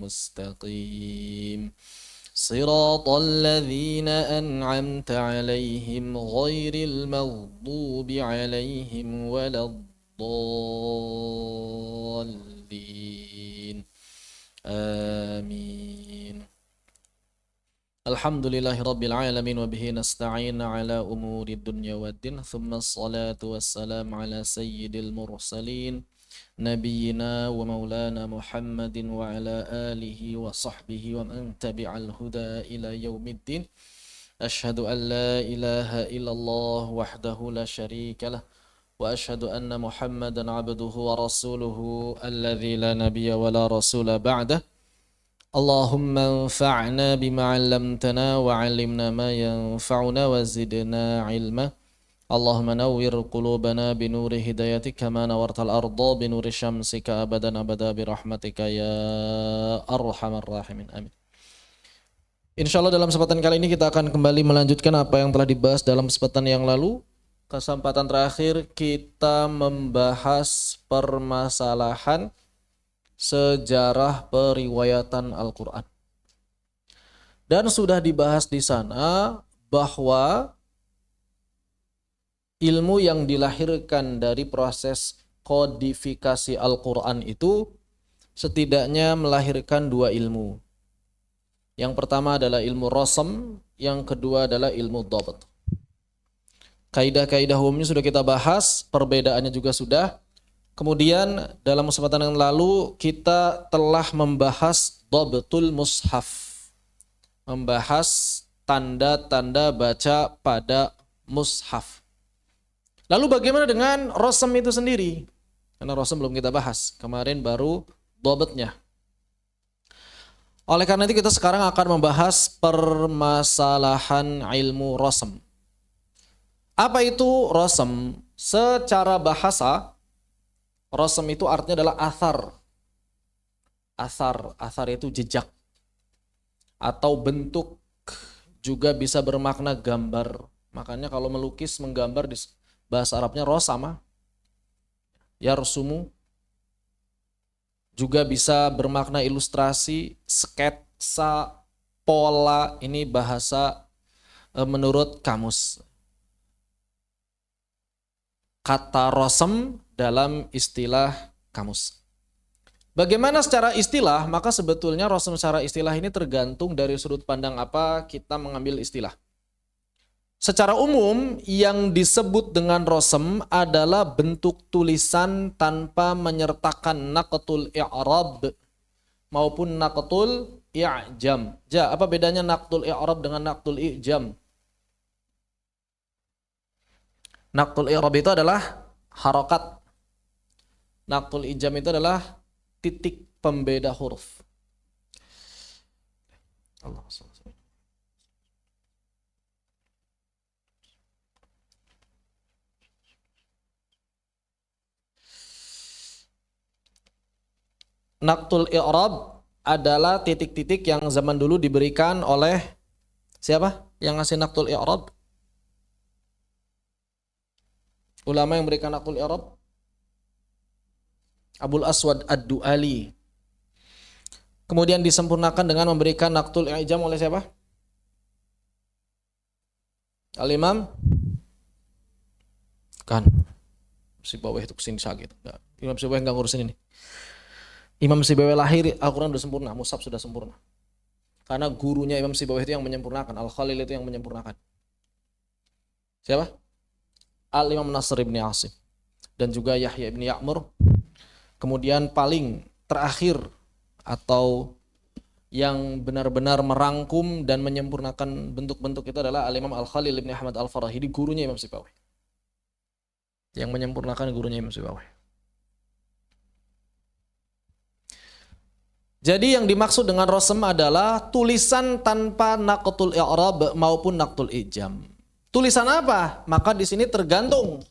مستقيم صراط الذين أنعمت عليهم غير المغضوب عليهم ولا الضالين آمين. Alhamdulillahi Rabbil Alamin wa bihi nasta'in ala umuri dunya waddin thumma salatu wassalam ala sayyidil mursalin nabiyyina wa maulana Muhammadin wa ala alihi wa sahbihi wa man tabi'al huda ila yaumiddin. Ashhadu an la ilaha illallah wahdahu la syarika lah wa ashhadu anna Muhammadan abduhu wa rasuluhu alladzi la nabiyya wa la rasula ba'dah. Allahumma anfa'na bima 'allamtana wa 'allimna ma yanfa'una wa zidna 'ilma. Allahumma nawwir qulubana bi nuri hidayatika kama nawartal arda bi nuri syamsika abadan abada bi rahmatika ya arhamar rahimin. Amin. Insyaallah dalam kesempatan kali ini kita akan kembali melanjutkan apa yang telah dibahas dalam kesempatan yang lalu. Kesempatan terakhir kita membahas permasalahan sejarah periwayatan Al-Quran. Dan sudah dibahas di sana bahwa ilmu yang dilahirkan dari proses kodifikasi Al-Quran itu setidaknya melahirkan dua ilmu. Yang pertama adalah ilmu rasam, yang kedua adalah ilmu dhabt. Kaidah-kaidah umumnya sudah kita bahas, perbedaannya juga sudah. Kemudian dalam kesempatan yang lalu kita telah membahas dhabtul mushaf, membahas tanda-tanda baca pada mushaf. Lalu bagaimana dengan rasam itu sendiri? Karena rasam belum kita bahas, kemarin baru dhabtnya. Oleh karena itu kita sekarang akan membahas permasalahan ilmu rasam. Apa itu rasam? Secara bahasa, rasam itu artinya adalah athar. Athar itu jejak atau bentuk, juga bisa bermakna gambar. Makanya kalau melukis, menggambar di bahasa Arabnya rasama. Yarsumu juga bisa bermakna ilustrasi, sketsa, pola. Ini bahasa menurut kamus. Kata rasam dalam istilah kamus. Bagaimana secara istilah? Maka sebetulnya rasam secara istilah ini tergantung dari sudut pandang apa kita mengambil istilah. Secara umum yang disebut dengan rasam adalah bentuk tulisan tanpa menyertakan naqtul i'rab maupun naqtul i'jam. Apa bedanya naqtul i'rab dengan naqtul i'jam? Naqtul i'rab itu adalah harokat. Naqtul i'jam itu adalah titik pembeda huruf. Naqtul i'rab adalah titik-titik yang zaman dulu diberikan oleh siapa? Yang ngasih naqtul i'rab? Ulama yang memberikan naqtul i'rab? Abul Aswad Ad-Du'ali. Kemudian disempurnakan dengan memberikan naqtul i'jam oleh siapa? Al-Imam? Kan. Sibawayh itu kesini sakit. Imam Sibawayh enggak ngurusin ini. Imam Sibawayh lahir, Al-Quran sudah sempurna, mushaf sudah sempurna. Karena gurunya Imam Sibawayh itu yang menyempurnakan. Al-Khalil itu yang menyempurnakan. Siapa? Al-Imam Nasr ibn Asim. Dan juga Yahya ibn Ya'mur. Kemudian paling terakhir atau yang benar-benar merangkum dan menyempurnakan bentuk-bentuk itu adalah Al-Imam Al-Khalil ibn Ahmad Al-Farahidi, gurunya Imam Sibawayh. Yang menyempurnakan gurunya Imam Sibawayh. Jadi yang dimaksud dengan rasam adalah tulisan tanpa naqtul i'rab maupun naqtul i'jam. Tulisan apa? Maka di sini tergantung.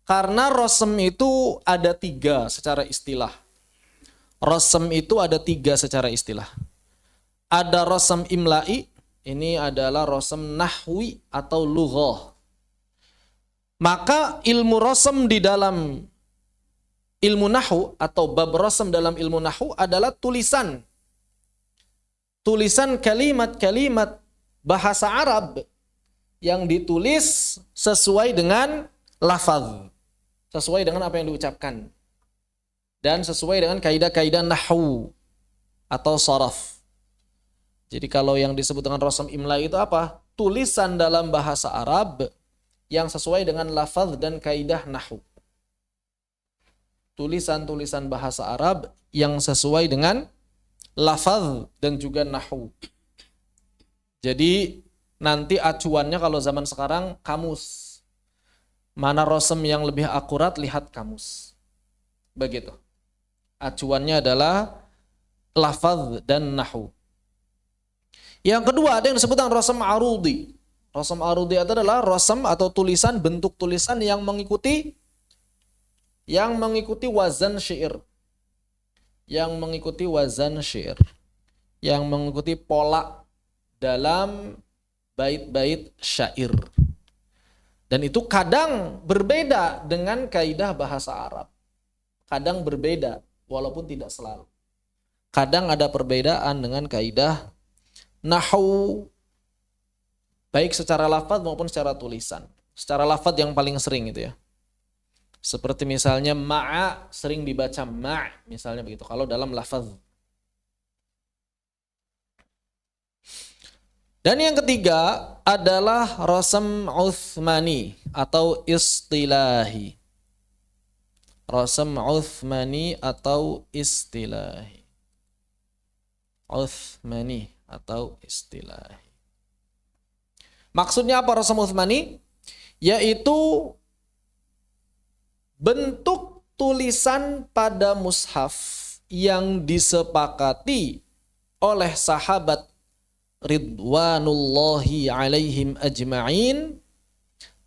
Karena rasam itu ada 3 secara istilah. Rasam itu ada 3 secara istilah. Ada rasam imla'i, ini adalah rasam nahwi atau lughah. Maka ilmu rasam di dalam ilmu nahwu atau bab rasam dalam ilmu nahwu adalah tulisan tulisan kalimat-kalimat bahasa Arab yang ditulis sesuai dengan lafaz, sesuai dengan apa yang diucapkan, dan sesuai dengan kaidah-kaidah nahwu atau sharaf. Jadi kalau yang disebut dengan rasam imla itu apa? Tulisan dalam bahasa Arab yang sesuai dengan lafaz dan kaidah nahwu. Tulisan-tulisan bahasa Arab yang sesuai dengan lafaz dan juga nahwu. Jadi nanti acuannya kalau zaman sekarang kamus. Mana rasam yang lebih akurat, lihat kamus. Begitu. Acuannya adalah lafaz dan nahwu. Yang kedua ada yang disebut dengan rasam arudi. Rasam arudi adalah rasam atau tulisan, bentuk tulisan yang mengikuti wazan syair. Yang mengikuti wazan syair. Yang mengikuti pola dalam bait-bait syair. Dan itu kadang berbeda dengan kaidah bahasa Arab. Kadang berbeda, walaupun tidak selalu. Kadang ada perbedaan dengan kaidah nahwu, baik secara lafaz maupun secara tulisan. Secara lafaz yang paling sering itu ya. Seperti misalnya ma'a sering dibaca ma', misalnya begitu. Kalau dalam lafaz. Dan yang ketiga adalah rasam Utsmani atau istilahi. Rasam Utsmani atau istilahi. Utsmani atau istilahi. Maksudnya apa rasam Utsmani? Yaitu bentuk tulisan pada mushaf yang disepakati oleh sahabat ridwanullahi alaihim ajma'in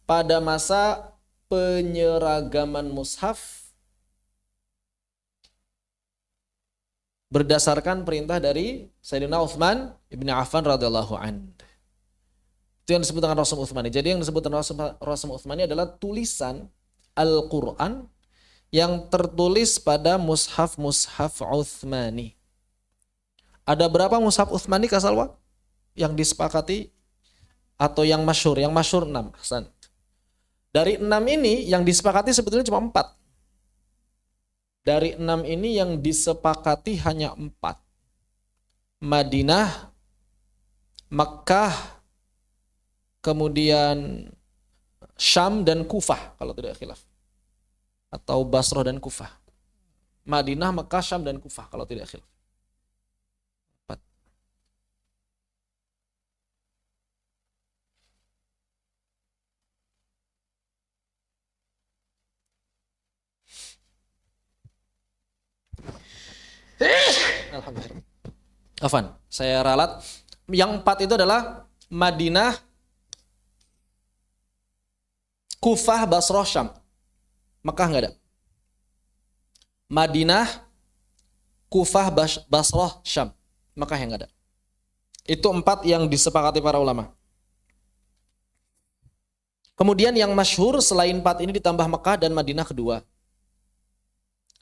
pada masa penyeragaman mushaf berdasarkan perintah dari Sayyidina Utsman ibn Affan radhiyallahu anhu. Itu yang disebut dengan rasam Utsmani. Jadi yang disebut dengan rasam Utsmani adalah tulisan Al-Quran yang tertulis pada mushaf-mushaf Utsmani. Ada berapa mushaf Utsmani Kak Salwa? Yang disepakati atau yang masyhur? Yang masyhur 6. Hasan. Dari 6 ini yang disepakati sebetulnya cuma 4. Dari 6 ini yang disepakati hanya 4. Madinah, Makkah, kemudian Syam dan Kufah kalau tidak khilaf. Atau Basrah dan Kufah. Madinah, Makkah, Syam dan Kufah kalau tidak khilaf. 4. Alhamdulillah. Afan, saya ralat. Yang 4 itu adalah Madinah, Kufah, Basrah, Syam. Makkah nggak ada. Madinah, Kufah, Basrah, Syam. Makkah yang nggak ada. Itu 4 yang disepakati para ulama. Kemudian yang masyhur selain 4 ini ditambah Makkah dan Madinah kedua.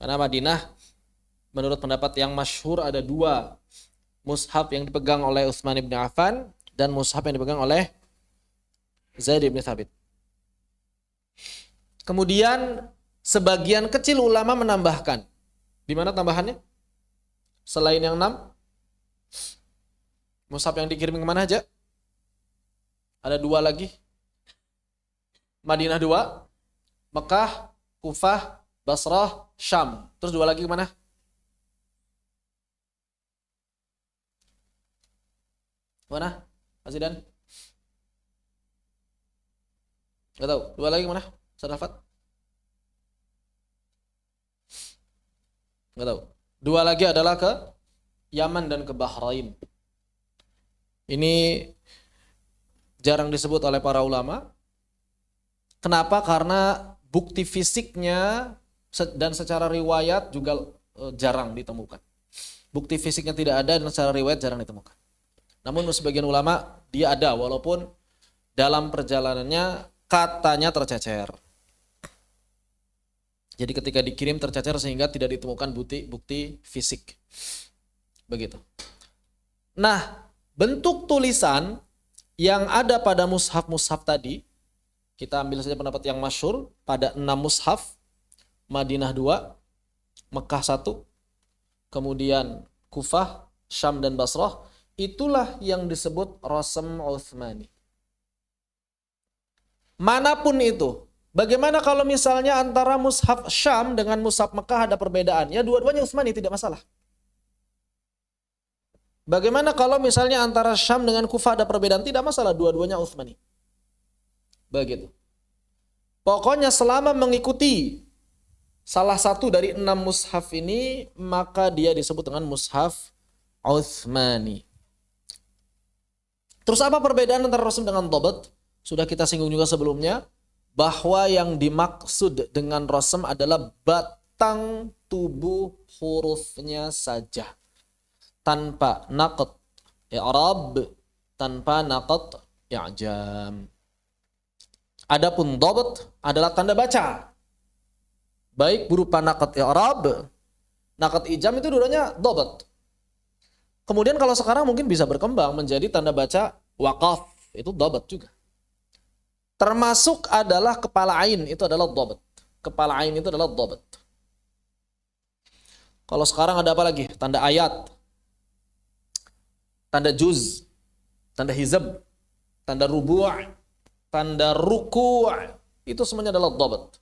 Karena Madinah menurut pendapat yang masyhur ada 2 mushaf yang dipegang oleh Utsman bin Affan dan mushaf yang dipegang oleh Zaid bin Thabit. Kemudian sebagian kecil ulama menambahkan. Di mana tambahannya? Selain yang 6, mushaf yang dikirim kemana aja? Ada 2 lagi. Madinah 2, Mekah, Kufah, Basrah, Syam. Terus 2 lagi kemana? Mana? Azidan? Gak tahu. 2 lagi kemana? Sadafat? Gak tahu. 2 lagi adalah ke Yaman dan ke Bahrain. Ini jarang disebut oleh para ulama. Kenapa? Karena bukti fisiknya dan secara riwayat juga jarang ditemukan. Bukti fisiknya tidak ada dan secara riwayat jarang ditemukan. Namun sebagian ulama dia ada walaupun dalam perjalanannya katanya tercecer. Jadi ketika dikirim tercecer sehingga tidak ditemukan bukti fisik. Begitu. Nah, bentuk tulisan yang ada pada mushaf-mushaf tadi, kita ambil saja pendapat yang masyhur pada 6 mushaf, Madinah 2, Mekah 1, kemudian Kufah, Syam dan Basrah, itulah yang disebut Rasm Utsmani. Manapun itu. Bagaimana kalau misalnya antara mushaf Syam dengan mushaf Mekah ada perbedaan? Ya dua-duanya Utsmani, tidak masalah. Bagaimana kalau misalnya antara Syam dengan Kufah ada perbedaan? Tidak masalah, dua-duanya Utsmani. Begitu. Pokoknya selama mengikuti salah satu dari 6 mushaf ini, maka dia disebut dengan mushaf Utsmani. Terus apa perbedaan antara rasm dengan dhabt? Sudah kita singgung juga sebelumnya, bahwa yang dimaksud dengan rasm adalah batang tubuh hurufnya saja, tanpa naqd i'rab, tanpa naqd i'jam. Adapun dhabt adalah tanda baca, baik berupa naqd i'rab, naqd i'jam, itu dulunya dhabt. Kemudian kalau sekarang mungkin bisa berkembang menjadi tanda baca waqaf, itu dhabt juga. Termasuk adalah kepala ain, itu adalah dhabt. Kepala ain itu adalah dhabt. Kalau sekarang ada apa lagi? Tanda ayat, tanda juz, tanda hizab, tanda rubu', tanda ruku', itu semuanya adalah dhabt.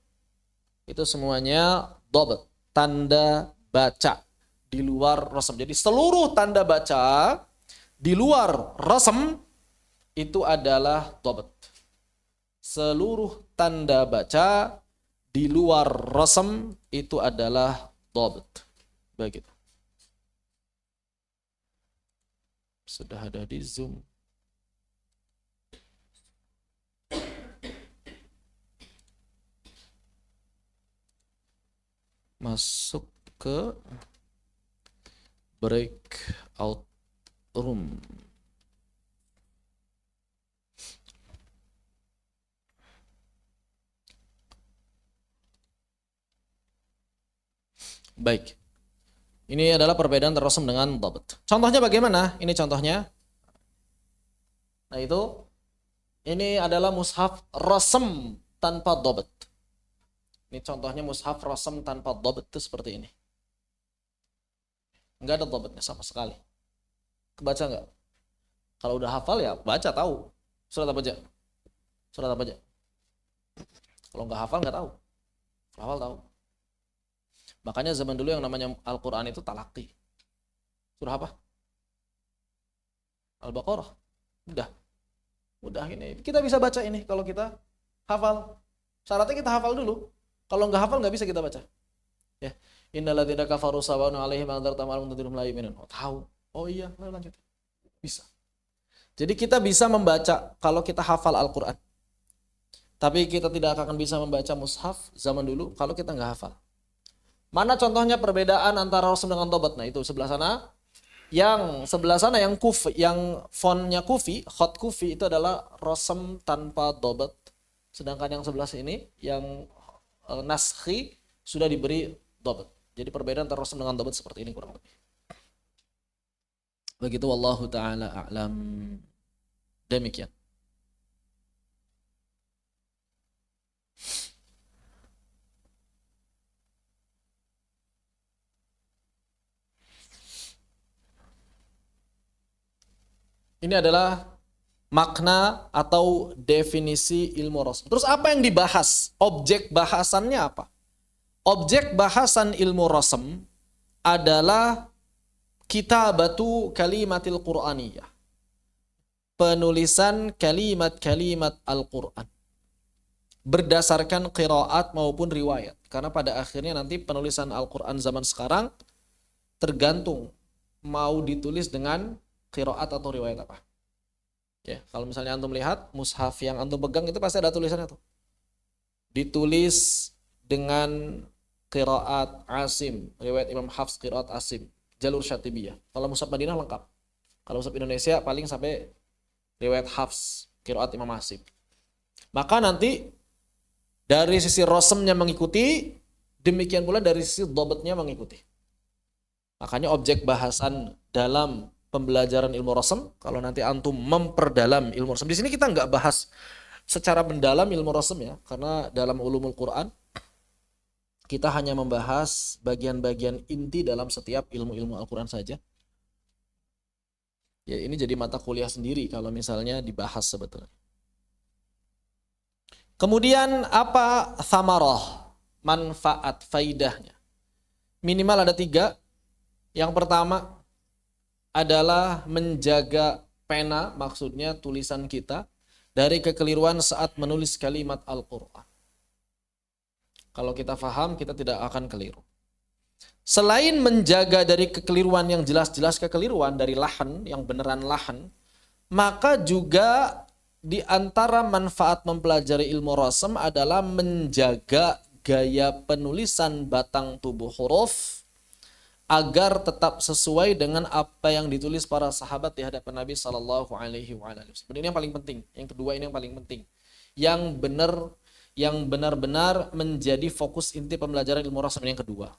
Itu semuanya dhabt, tanda baca di luar rasm. Jadi seluruh tanda baca di luar rasm itu adalah dhabt. Seluruh tanda baca di luar rasm itu adalah dhabt. Begitu. Sudah ada di Zoom. Masuk ke breakout room. Baik. Ini adalah perbedaan antara rasm dengan dhabt. Contohnya bagaimana? Ini contohnya. Nah itu, ini adalah mushaf rasm tanpa dhabt. Ini contohnya mushaf rasm tanpa dhabt itu seperti ini. Enggak ada dhabtnya sama sekali. Kebaca enggak? Kalau udah hafal ya baca, tahu. Surat apa aja? Surat apa aja? Kalau enggak hafal enggak tahu. Hafal tahu. Makanya zaman dulu yang namanya Al-Quran itu talaqi. Surah apa? Al-Baqarah. Udah ini. Kita bisa baca ini kalau kita hafal. Syaratnya kita hafal dulu. Kalau nggak hafal nggak bisa kita baca. Ya. Innalladzina kafaru sawa'un 'alaihim anzartahum am lam tunzirhum la yu'minun. Oh, tahu. Oh iya, lanjut. Bisa. Jadi kita bisa membaca kalau kita hafal Al-Quran. Tapi kita tidak akan bisa membaca mushaf zaman dulu kalau kita nggak hafal. Mana contohnya perbedaan antara rasm dengan dhabt? Nah itu sebelah sana. Yang sebelah sana yang kufi, yang fontnya kufi, khot kufi itu adalah rasm tanpa dhabt. Sedangkan yang sebelah sini yang naskhi sudah diberi dhabt. Jadi perbedaan antara rasm dengan dhabt seperti ini kurang lebih. Begitu wallahu taala a'lam. Demikian. Ini adalah makna atau definisi ilmu rasm. Terus apa yang dibahas? Objek bahasannya apa? Objek bahasan ilmu rasm adalah kitabatu kalimatil Qur'aniyah. Penulisan kalimat-kalimat Al-Quran. Berdasarkan qiraat maupun riwayat. Karena pada akhirnya nanti penulisan Al-Quran zaman sekarang tergantung mau ditulis dengan qiraat atau riwayat apa. Ya, kalau misalnya antum lihat mushaf yang antum pegang itu pasti ada tulisannya tuh. Ditulis dengan qiraat Asim, riwayat Imam Hafs qiraat Asim, jalur Syatibiyah. Kalau mushaf Madinah lengkap. Kalau mushaf Indonesia paling sampai riwayat Hafs, qiraat Imam Asim. Maka nanti dari sisi rasmnya mengikuti, demikian pula dari sisi dhabtnya mengikuti. Makanya objek bahasan dalam pembelajaran ilmu rasam, kalau nanti antum memperdalam ilmu rasam. Di sini kita nggak bahas secara mendalam ilmu rasam ya, karena dalam ulumul Quran kita hanya membahas bagian-bagian inti dalam setiap ilmu-ilmu Al-Quran saja. Ya, ini jadi mata kuliah sendiri kalau misalnya dibahas sebetulnya. Kemudian apa thamarah, manfaat, faidahnya? Minimal ada 3. Yang pertama adalah menjaga pena, maksudnya tulisan kita, dari kekeliruan saat menulis kalimat Al-Quran. Kalau kita faham, kita tidak akan keliru. Selain menjaga dari kekeliruan yang jelas-jelas kekeliruan, dari lahan, yang beneran lahan, maka juga di antara manfaat mempelajari ilmu rasam adalah menjaga gaya penulisan batang tubuh huruf agar tetap sesuai dengan apa yang ditulis para sahabat di hadapan Nabi Sallallahu Alaihi Wasallam. Ini yang paling penting. Yang kedua ini yang paling penting. Yang benar-benar menjadi fokus inti pembelajaran ilmu rasam yang kedua.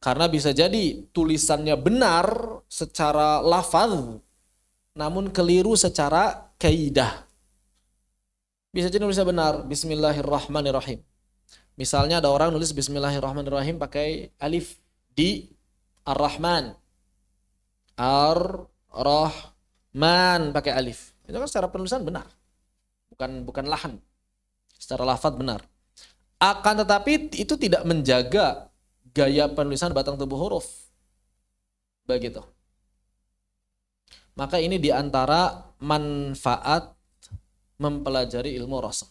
Karena bisa jadi tulisannya benar secara lafaz, namun keliru secara kaidah. Bisa jadi nulisnya benar, Bismillahirrahmanirrahim. Misalnya ada orang nulis Bismillahirrahmanirrahim pakai alif di Ar-Rahman. Ar-Rahman pakai alif. Itu kan secara penulisan benar. Bukan lahan. Secara lafaz benar. Akan tetapi itu tidak menjaga gaya penulisan batang tubuh huruf. Begitu. Maka ini diantara manfaat mempelajari ilmu rasam.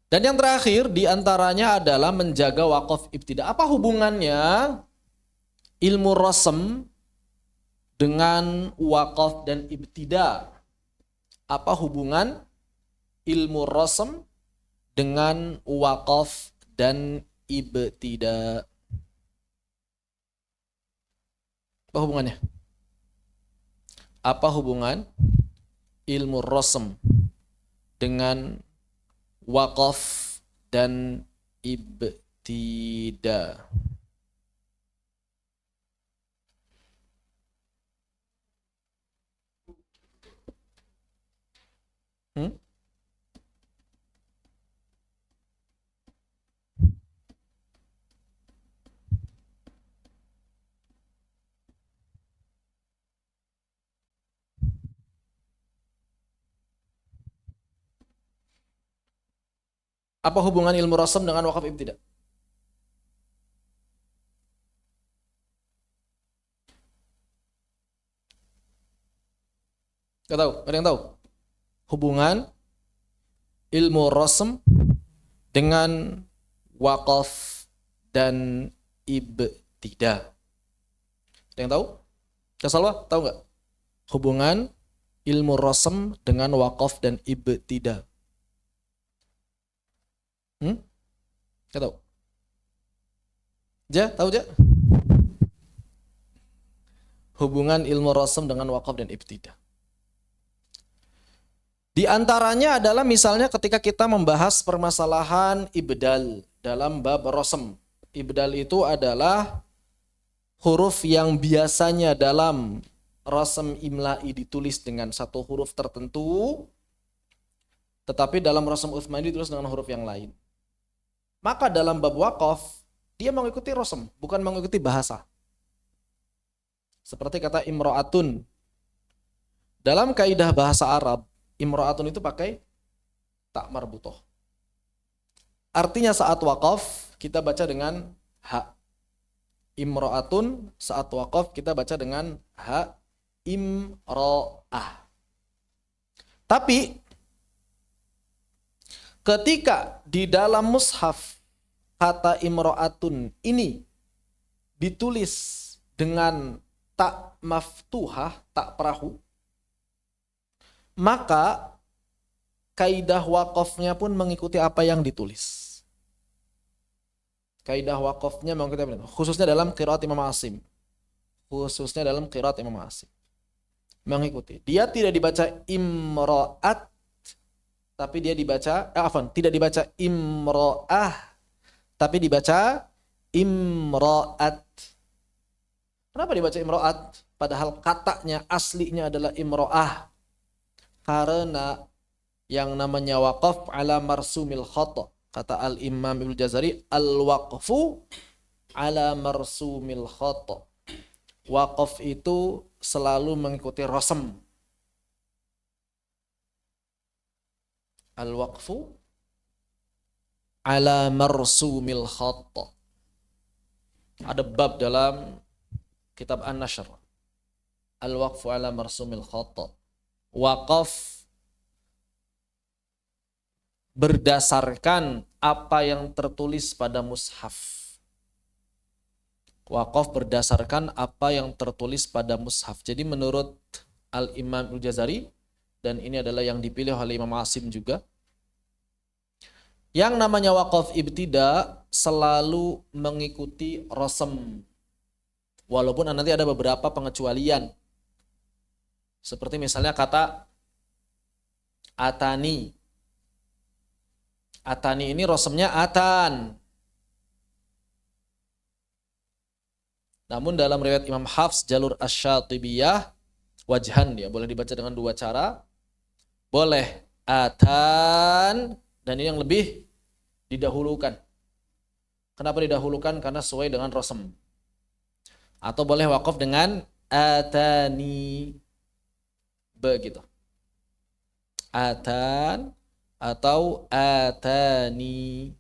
Dan yang terakhir diantaranya adalah menjaga waqaf ibtida. Apa hubungannya ilmu rasam dengan waqaf dan ibtida? Apa hubungan ilmu rasam dengan waqaf dan ibtida? Apa hubungannya? Apa hubungan ilmu rasam dengan waqaf dan ibtida? Apa hubungan ilmu rasam dengan waqaf ibtida? Gak tahu? Ada yang tahu? Hubungan ilmu rasam dengan waqaf dan ibtida. Ada yang tahu? Salwa, tahu nggak? Hubungan ilmu rasam dengan waqaf dan ibtida. Gak tahu? Tahu Ja? Hubungan ilmu rasam dengan waqaf dan ibtida. Di antaranya adalah misalnya ketika kita membahas permasalahan ibdal dalam bab rasam. Ibdal itu adalah huruf yang biasanya dalam rasam imla'i ditulis dengan satu huruf tertentu, tetapi dalam rasam Utsmani ditulis dengan huruf yang lain. Maka dalam bab waqaf, dia mengikuti rasam, bukan mengikuti bahasa. Seperti kata imra'atun. Dalam kaidah bahasa Arab, imra'atun itu pakai tak marbutoh. Artinya saat waqaf kita baca dengan ha. Imra'atun saat waqaf kita baca dengan ha imra'ah. Tapi ketika di dalam mushaf kata imra'atun ini ditulis dengan tak maftuhah, tak perahu, maka kaidah waqafnya pun mengikuti apa yang ditulis. Kaidah waqafnya mengikuti apa? Khususnya dalam qiraat Imam Asim. Mengikuti. Dia tidak dibaca imra'at, tapi dia dibaca, tidak dibaca imra'ah, tapi dibaca imra'at. Kenapa dibaca imro'at? Padahal katanya aslinya adalah imro'ah. Karena yang namanya waqaf ala marsumil khata. Kata al-Imam Ibnu Jazari, al-waqfu ala marsumil khata. Waqaf itu selalu mengikuti rasam. Al-waqfu ala marsumil khata. Ada bab dalam kitab An-Nashr. Al-waqfu ala marsumil khata. Waqaf berdasarkan apa yang tertulis pada mushaf. Waqaf berdasarkan apa yang tertulis pada mushaf. Jadi menurut Al-Imam Al-Jazari, dan ini adalah yang dipilih oleh Imam Asim juga, yang namanya waqaf ibtida selalu mengikuti rasam. Walaupun nanti ada beberapa pengecualian. Seperti misalnya kata atani. Atani ini rasamnya atan. Namun dalam riwayat Imam Hafs jalur Asy-Syatibiyah wajhan, dia boleh dibaca dengan dua cara. Boleh atan, dan ini yang lebih didahulukan. Kenapa didahulukan? Karena sesuai dengan rasam. Atau boleh waqaf dengan atani, begitu. Atan atau atani.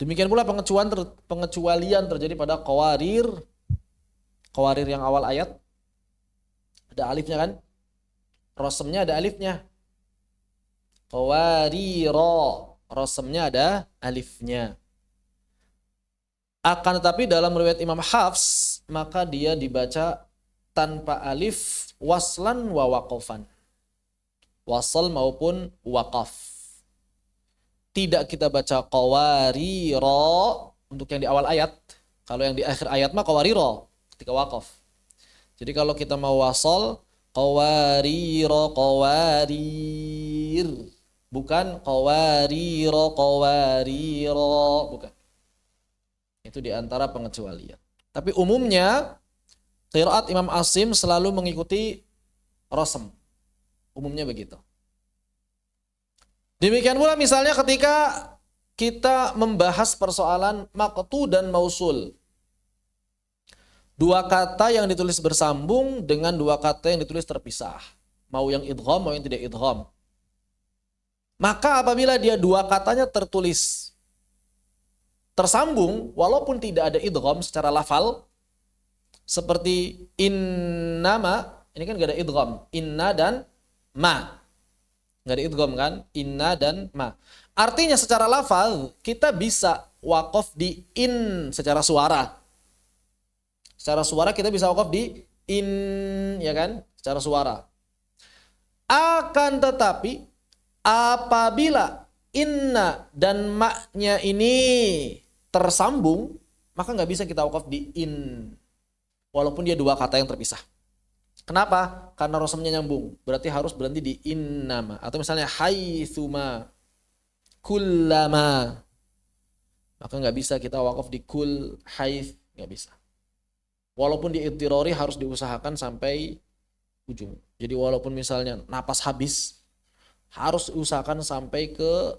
Demikian pula pengecualian terjadi pada qawarir. Qawarir yang awal ayat ada alifnya kan? Rasamnya ada alifnya. Qawariro, rasamnya ada alifnya. Akan tetapi dalam riwayat Imam Hafs, maka dia dibaca tanpa alif, waslan wa waqafan. Wasal maupun waqaf. Tidak kita baca qawariro untuk yang di awal ayat. Kalau yang di akhir ayat mah qawariro ketika waqaf. Jadi kalau kita mau wasal, qawariro qawarir, bukan qawariro qawariro, bukan. Itu di antara pengecualian. Tapi umumnya qiraat Imam Asim selalu mengikuti rasam. Umumnya begitu. Demikian pula misalnya ketika kita membahas persoalan maqtu dan mausul. Dua kata yang ditulis bersambung dengan dua kata yang ditulis terpisah. Mau yang idgham, mau yang tidak idgham. Maka apabila dia dua katanya tertulis tersambung, walaupun tidak ada idgham secara lafal, seperti innama, ini kan gak ada idgham. Inna dan ma. Gak ada idgham kan? Inna dan ma. Artinya secara lafal, kita bisa waqaf di in secara suara. Secara suara kita bisa waqaf di in, ya kan? Secara suara. Akan tetapi, apabila inna dan ma-nya ini tersambung, maka nggak bisa kita waqaf di in. Walaupun dia dua kata yang terpisah. Kenapa? Karena rasamnya nyambung. Berarti harus berhenti di innama. Atau misalnya haitsuma, kullama. Maka nggak bisa kita waqaf di kul, haits, nggak bisa. Walaupun di idtirari harus diusahakan sampai ujung. Jadi walaupun misalnya napas habis, harus usahakan sampai ke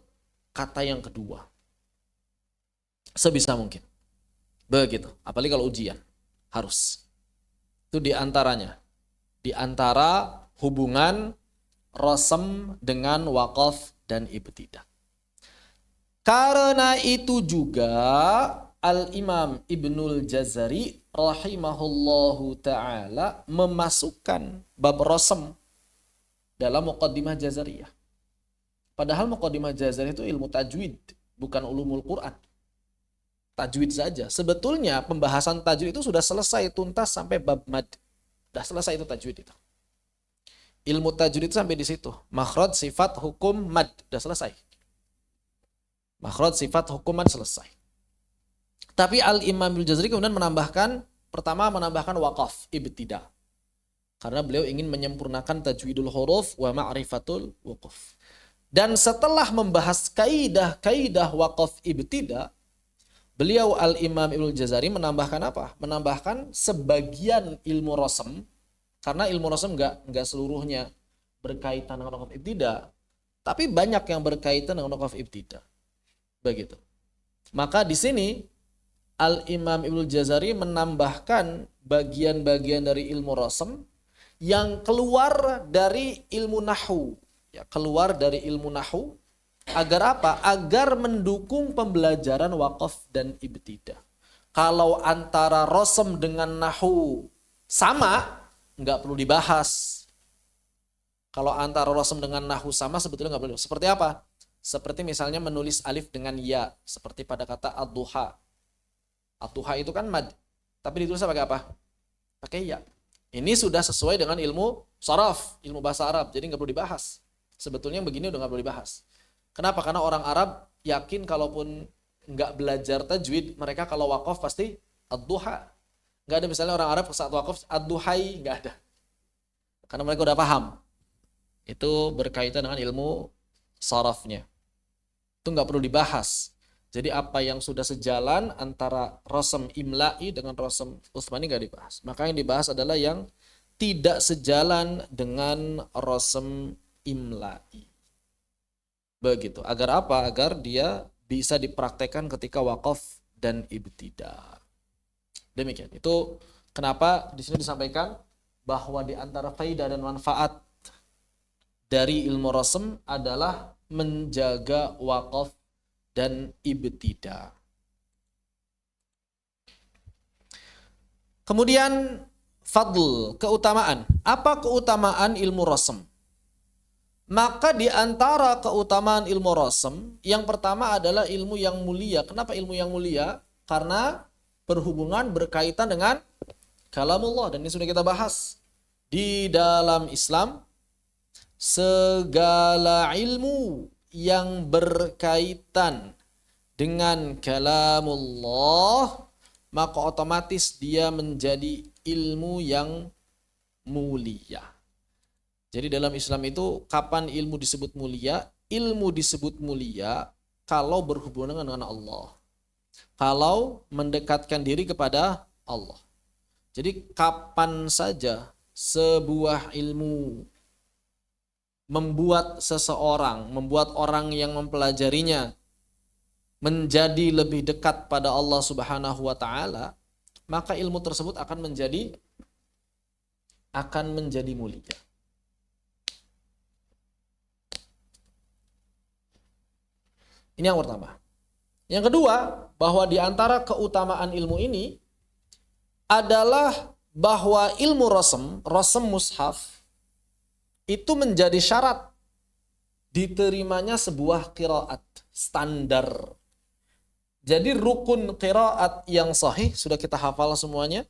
kata yang kedua. Sebisa mungkin. Begitu. Apalagi kalau ujian. Harus. Itu diantaranya. Di antara hubungan rasam dengan waqaf dan ibtidah. Karena itu juga Al-Imam Ibnul Jazari rahimahullahu ta'ala memasukkan bab rasam dalam Muqaddimah Jazariyah. Padahal Muqaddimah Jazariyah itu ilmu tajwid, bukan ulumul Quran. Tajwid saja. Sebetulnya pembahasan tajwid itu sudah selesai tuntas sampai bab mad. Sudah selesai itu tajwid itu. Ilmu tajwid itu sampai di situ. Makhraj, sifat, hukum, mad. Sudah selesai. Makhraj, sifat, hukum, mad selesai. Tapi Al-Imam Al-Jazari kemudian menambahkan, pertama menambahkan waqaf, ibtidah. Karena beliau ingin menyempurnakan tajwidul huruf wa ma'rifatul wuquf. Dan setelah membahas kaidah-kaidah wakaf ibtida, beliau Al-Imam Ibnu Jazari menambahkan apa? Menambahkan sebagian ilmu rosem, karena ilmu rosem nggak seluruhnya berkaitan dengan wakaf ibtida, tapi banyak yang berkaitan dengan wakaf ibtida. Begitu. Maka di sini Al-Imam Ibnu Jazari menambahkan bagian-bagian dari ilmu rosem yang keluar dari ilmu nahu, ya, keluar dari ilmu nahu, agar apa? Agar mendukung pembelajaran wakaf dan ibtidah. Kalau antara rosem dengan nahu sama, nggak perlu dibahas. Kalau antara rosem dengan nahu sama, sebetulnya nggak perlu. Seperti apa? Seperti misalnya menulis alif dengan ya, seperti pada kata ad-duha. Ad-duha itu kan mad, tapi ditulisnya pakai apa? Pakai ya. Ini sudah sesuai dengan ilmu saraf, ilmu bahasa Arab, jadi nggak perlu dibahas. Sebetulnya begini udah nggak perlu dibahas. Kenapa? Karena orang Arab yakin kalaupun nggak belajar tajwid, mereka kalau wakaf pasti ad-duha. Nggak ada misalnya orang Arab saat wakaf ad-duhai, nggak ada. Karena mereka udah paham. Itu berkaitan dengan ilmu sarafnya. Itu nggak perlu dibahas. Jadi apa yang sudah sejalan antara rosem imla'i dengan rosem Utsmani nggak dibahas. Maka yang dibahas adalah yang tidak sejalan dengan rosem imla'i. Begitu. Agar apa? Agar dia bisa dipraktekkan ketika wakaf dan ibtidah. Demikian. Itu kenapa di sini disampaikan bahwa di antara faidah dan manfaat dari ilmu rosem adalah menjaga wakaf dan ibtidah. Kemudian fadl, keutamaan. Apa keutamaan ilmu rosem? Maka di antara keutamaan ilmu rosem, yang pertama adalah ilmu yang mulia. Kenapa ilmu yang mulia? Karena berhubungan berkaitan dengan kalamullah, dan ini sudah kita bahas. Di dalam Islam, segala ilmu yang berkaitan dengan kalamullah, maka otomatis dia menjadi ilmu yang mulia. Jadi dalam Islam itu kapan ilmu disebut mulia? Ilmu disebut mulia kalau berhubungan dengan Allah. Kalau mendekatkan diri kepada Allah. Jadi kapan saja sebuah ilmu membuat seseorang, membuat orang yang mempelajarinya menjadi lebih dekat pada Allah Subhanahu wa taala, maka ilmu tersebut akan menjadi mulia. Ini yang pertama. Yang kedua, bahwa di antara keutamaan ilmu ini adalah bahwa ilmu rosem mushaf itu menjadi syarat diterimanya sebuah qiraat standar. Jadi rukun qiraat yang sahih sudah kita hafal semuanya.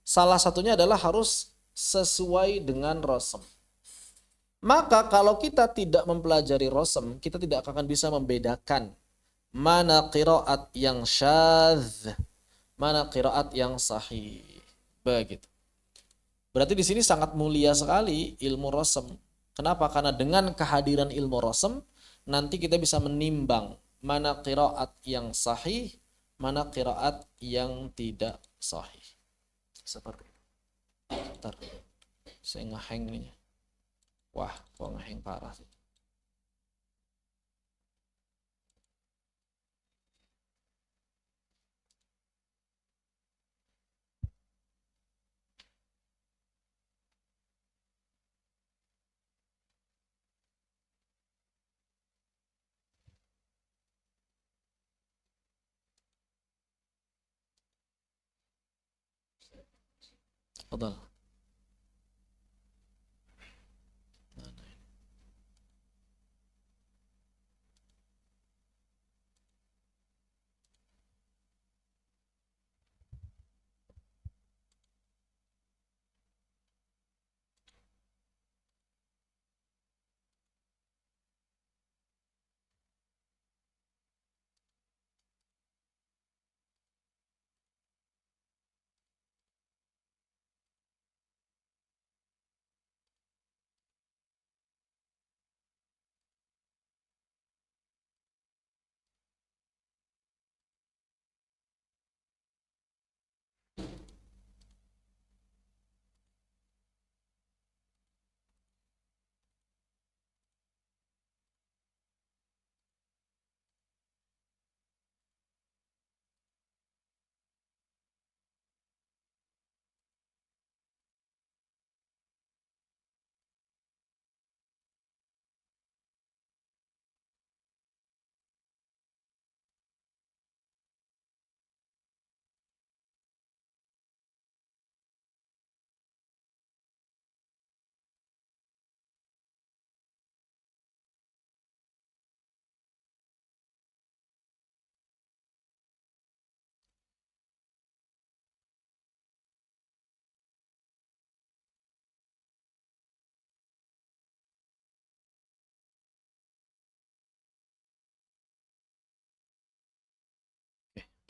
Salah satunya adalah harus sesuai dengan rosem. Maka kalau kita tidak mempelajari rosem, kita tidak akan bisa membedakan mana qiraat yang syadz, mana qiraat yang sahih. Begitu. Berarti di sini sangat mulia sekali ilmu rosem. Kenapa? Karena dengan kehadiran ilmu rosem, nanti kita bisa menimbang mana qiraat yang sahih, mana qiraat yang tidak sahih. Seperti itu. Bentar. Saya ngehang nih. Wah, kok ngehang parah sih. Betul.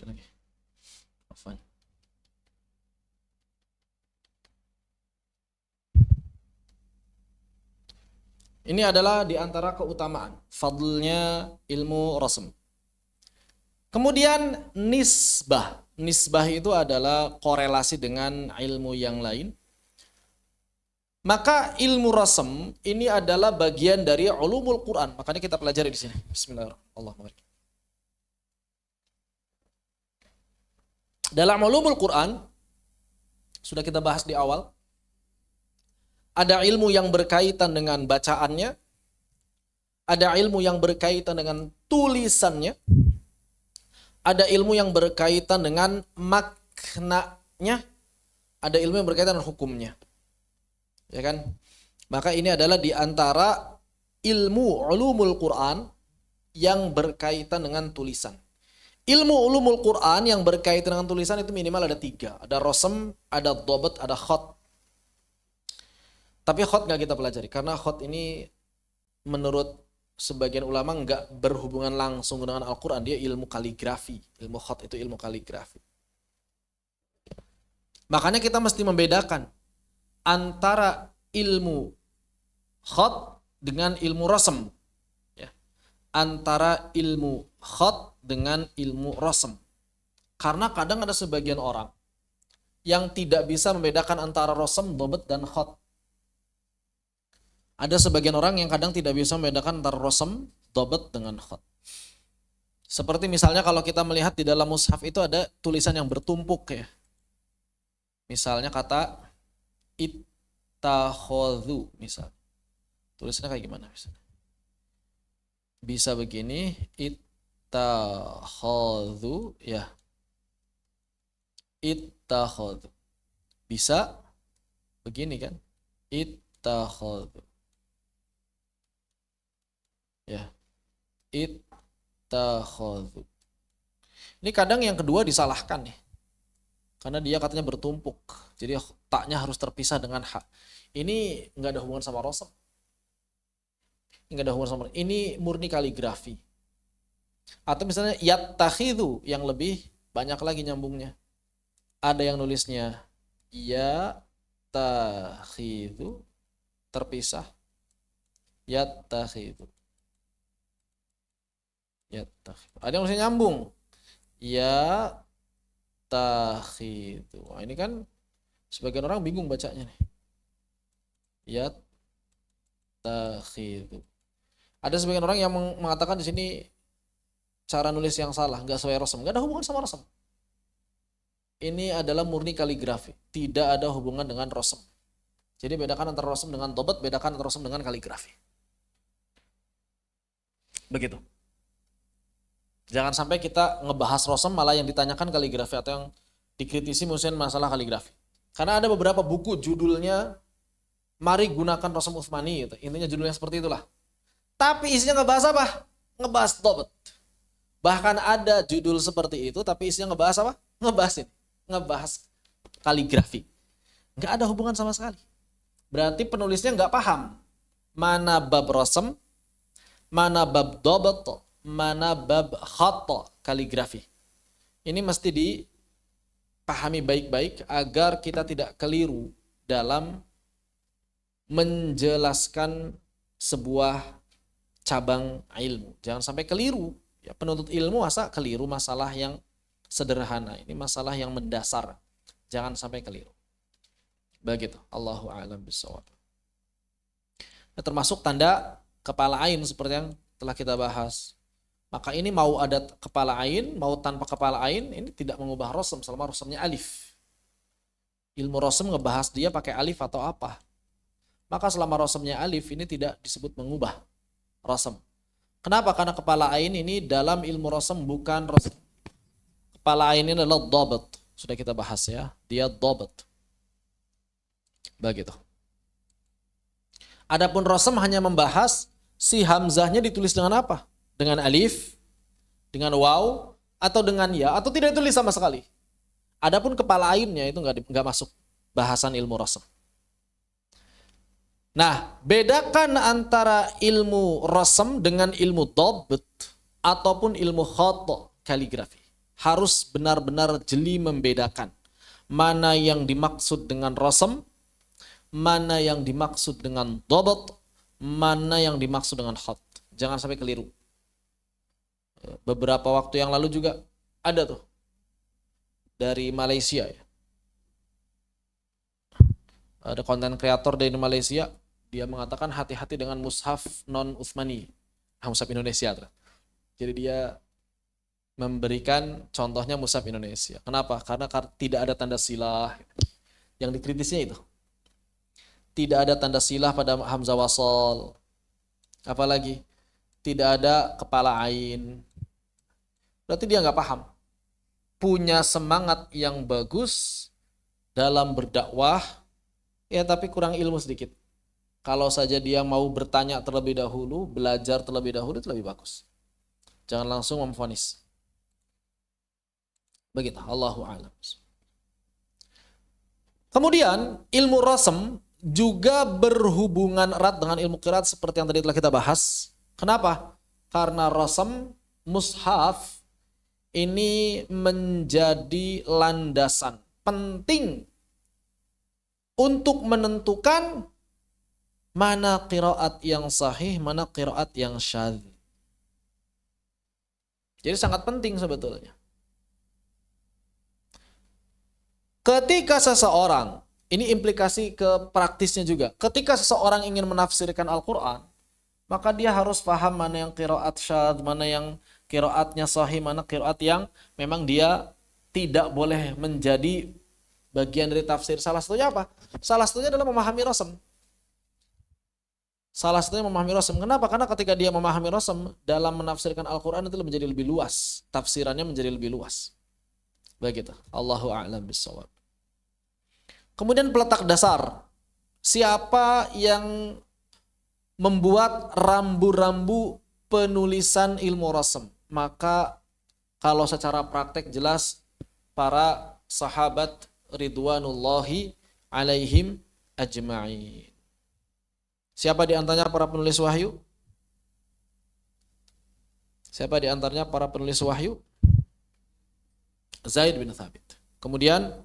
Lagi. Afwan. Ini adalah di antara keutamaan, fadlnya ilmu rasm. Kemudian nisbah. Nisbah itu adalah korelasi dengan ilmu yang lain. Maka ilmu rasm ini adalah bagian dari ulumul Quran. Makanya kita pelajari di sini. Bismillahirrahmanirrahim. Dalam ulumul Quran, sudah kita bahas di awal, ada ilmu yang berkaitan dengan bacaannya, ada ilmu yang berkaitan dengan tulisannya, ada ilmu yang berkaitan dengan maknanya, ada ilmu yang berkaitan dengan hukumnya. Ya kan? Maka ini adalah di antara ilmu ulumul Quran yang berkaitan dengan tulisan. Ilmu ulumul Quran yang berkaitan dengan tulisan itu minimal ada 3. Ada rasm, ada dhabt, ada khat. Tapi khat nggak kita pelajari karena khat ini menurut sebagian ulama nggak berhubungan langsung dengan Al-Quran. Dia ilmu kaligrafi. Ilmu khat itu ilmu kaligrafi. Makanya kita mesti membedakan antara ilmu khat dengan ilmu rasm. Ya. Antara ilmu khat dengan ilmu rasm. Karena kadang ada sebagian orang yang tidak bisa membedakan antara rasm, dhabt, dan khat. Ada sebagian orang yang kadang tidak bisa membedakan antara rasm, dhabt dengan khat. Seperti misalnya kalau kita melihat di dalam mushaf itu ada tulisan yang bertumpuk ya. Misalnya kata ittakhadhu misal. Tulisannya kayak gimana misalnya? Bisa begini, ittakhadhu ya. Ittakhadhu. Bisa begini kan? Ittakhadhu. Ya, ittakhadhu. Ini kadang yang kedua disalahkan nih. Karena dia katanya bertumpuk. Jadi taknya harus terpisah dengan hak. Ini nggak ada hubungan sama rasm. Nggak ada hubungan sama. Ini murni kaligrafi. Atau misalnya yattakhidhu yang lebih banyak lagi nyambungnya. Ada yang nulisnya yattakhidhu terpisah. Yattakhidhu. Ada yang harusnya nyambung. Ya takhidu. Wah, ini kan sebagian orang bingung bacanya nih. Ya takhidu. Ada sebagian orang yang mengatakan di sini cara nulis yang salah, nggak sesuai rasm. Nggak ada hubungan sama rasm. Ini adalah murni kaligrafi. Tidak ada hubungan dengan rasm. Jadi bedakan antara rasm dengan dhabt, bedakan antara rasm dengan kaligrafi. Begitu. Jangan sampai kita ngebahas rasm malah yang ditanyakan kaligrafi atau yang dikritisi mungkin masalah kaligrafi. Karena ada beberapa buku judulnya Mari Gunakan Rasm Utsmani gitu. Intinya judulnya seperti itulah. Tapi isinya ngebahas apa? Ngebahas dhabt. Bahkan ada judul seperti itu tapi isinya ngebahas apa? Ngebahas kaligrafi. Nggak ada hubungan sama sekali. Berarti penulisnya nggak paham mana bab rasm, mana bab dhabt, mana bab khat kaligrafi. Ini mesti dipahami baik-baik agar kita tidak keliru dalam menjelaskan sebuah cabang ilmu. Jangan sampai keliru. Ya, penuntut ilmu masa keliru masalah yang sederhana. Ini masalah yang mendasar. Jangan sampai keliru. Begitu. Allahu a'lam bishawab. Nah, termasuk tanda kepala ain seperti yang telah kita bahas. Maka ini mau ada kepala ain, mau tanpa kepala ain, ini tidak mengubah rasm selama rasmnya alif. Ilmu rasm ngebahas dia pakai alif atau apa. Maka selama rasmnya alif ini tidak disebut mengubah rasm. Kenapa? Karena kepala ain ini dalam ilmu rasm bukan rasm. Kepala ain ini adalah dhabt. Sudah kita bahas ya. Dia dhabt. Begitu. Adapun rasm hanya membahas si hamzahnya ditulis dengan apa? Dengan alif, dengan waw, atau dengan ya, atau tidak ditulis sama sekali. Adapun kepala ainnya itu nggak masuk bahasan ilmu rasm. Nah, bedakan antara ilmu rasm dengan ilmu dhabt ataupun ilmu khat kaligrafi. harus benar-benar jeli membedakan mana yang dimaksud dengan rasam, mana yang dimaksud dengan dhabt, mana yang dimaksud dengan khat. Jangan sampai keliru. Beberapa waktu yang lalu juga ada tuh dari Malaysia ya. Ada konten kreator dari Malaysia, dia mengatakan hati-hati dengan mushaf non Utsmani, mushaf Indonesia. Jadi dia memberikan contohnya mushaf Indonesia. Kenapa? Karena tidak ada tanda silah. Yang dikritisnya itu. Tidak ada tanda silah pada hamzah wasal. Apalagi tidak ada kepala ain. Berarti dia nggak paham. Punya semangat yang bagus dalam berdakwah, ya tapi kurang ilmu sedikit. Kalau saja dia mau bertanya terlebih dahulu, belajar terlebih dahulu, itu lebih bagus. Jangan langsung memvonis. Begitu, Allahu a'lam. Kemudian ilmu rasm juga berhubungan erat dengan ilmu qiraat seperti yang tadi telah kita bahas. Kenapa? Karena rasm mushaf ini menjadi landasan penting untuk menentukan mana qiraat yang sahih, mana qiraat yang syadz. Jadi sangat penting sebetulnya. Ketika seseorang, ini implikasi ke praktisnya juga. Ketika seseorang ingin menafsirkan Al-Quran, maka dia harus paham mana yang qiraat syadz, mana yang qiraatnya sahih, mana qiraat yang memang dia tidak boleh menjadi bagian dari tafsir. Salah satunya apa? Salah satunya adalah memahami rasm. Salah satunya memahami rasm. Kenapa? Karena ketika dia memahami rasm, dalam menafsirkan Al-Quran itu menjadi lebih luas. Tafsirannya menjadi lebih luas. Begitu. Allahu a'lam bishawab. Kemudian peletak dasar. Siapa yang membuat rambu-rambu penulisan ilmu rasm? Maka kalau secara praktek jelas para sahabat ridwanullahi alaihim ajma'in. Siapa di antaranya para penulis wahyu? Siapa di antaranya para penulis wahyu? Zaid bin Thabit. Kemudian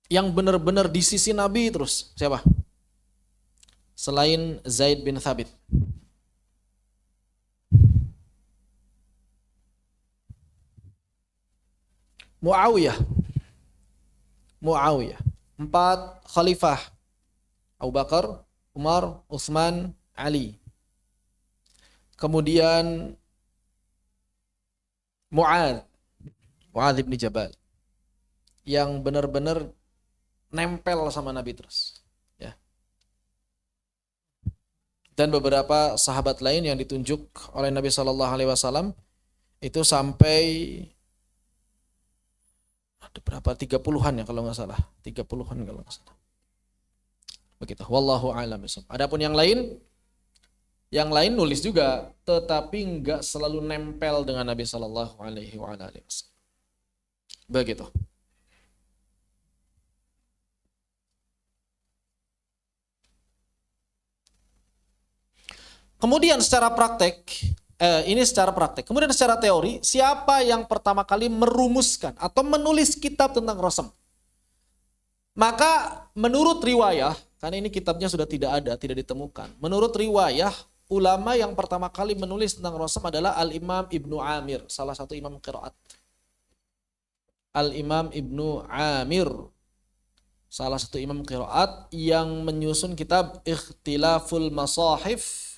yang benar-benar di sisi Nabi terus siapa? Selain Zaid bin Thabit. Muawiyah. 4 khalifah. Abu Bakar, Umar, Utsman, Ali. Kemudian Mu'adz bin Jabal, yang benar-benar nempel sama Nabi terus, ya. Dan beberapa sahabat lain yang ditunjuk oleh Nabi Shallallahu Alaihi Wasallam itu sampai ada berapa, 30-an ya kalau nggak salah, 30-an kalau nggak salah. Begitu. Wallahu a'lam bishawab. Adapun yang lain nulis juga, tetapi nggak selalu nempel dengan Nabi Shallallahu Alaihi Wasallam. Begitu. Kemudian secara praktek, Kemudian secara teori, siapa yang pertama kali merumuskan atau menulis kitab tentang rasm? Maka menurut riwayah, karena ini kitabnya sudah tidak ditemukan. Menurut riwayah, ulama yang pertama kali menulis tentang rasm adalah Al-Imam Ibnu Amir, salah satu imam qiraat. Al-Imam Ibnu Amir, salah satu imam qiraat yang menyusun kitab Ikhtilaful Masahif,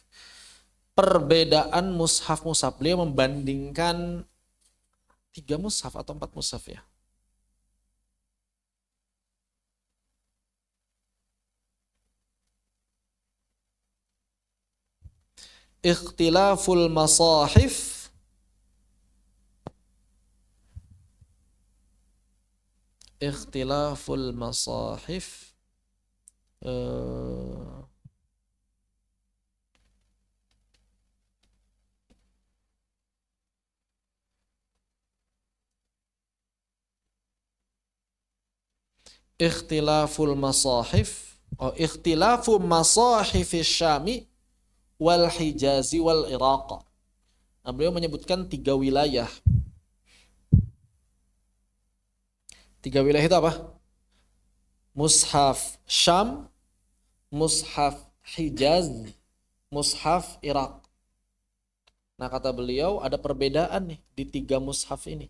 perbedaan mushaf-mushaf. Beliau membandingkan 3 mushaf atau 4 mushaf ya. Ikhtilaful Masahif, Ikhtilaful Masahif, Ikhtilaful Masahif, Ikhtilafu Masahif Syami wal Hijazi wal Iraq. Nah, beliau menyebutkan 3 wilayah. 3 wilayah itu apa? Mushaf Syam, Mushaf Hijaz, Mushaf Irak. Nah, kata beliau ada perbedaan nih di 3 mushaf ini.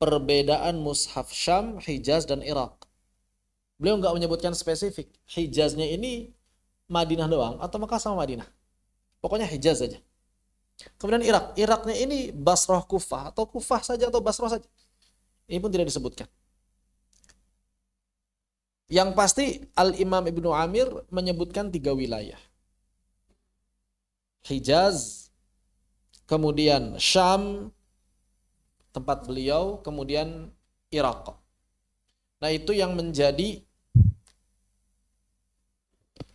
Perbedaan mushaf Syam, Hijaz, dan Irak. Beliau nggak menyebutkan spesifik. Hijaznya ini Madinah doang atau Mekah sama Madinah. Pokoknya Hijaz saja. Kemudian Irak. Iraknya ini Basrah Kufah atau Kufah saja atau Basrah saja. Ini pun tidak disebutkan. Yang pasti Al-Imam Ibnu Amir menyebutkan 3 wilayah. Hijaz, kemudian Syam, tempat beliau, kemudian Irak. Nah, itu yang menjadi,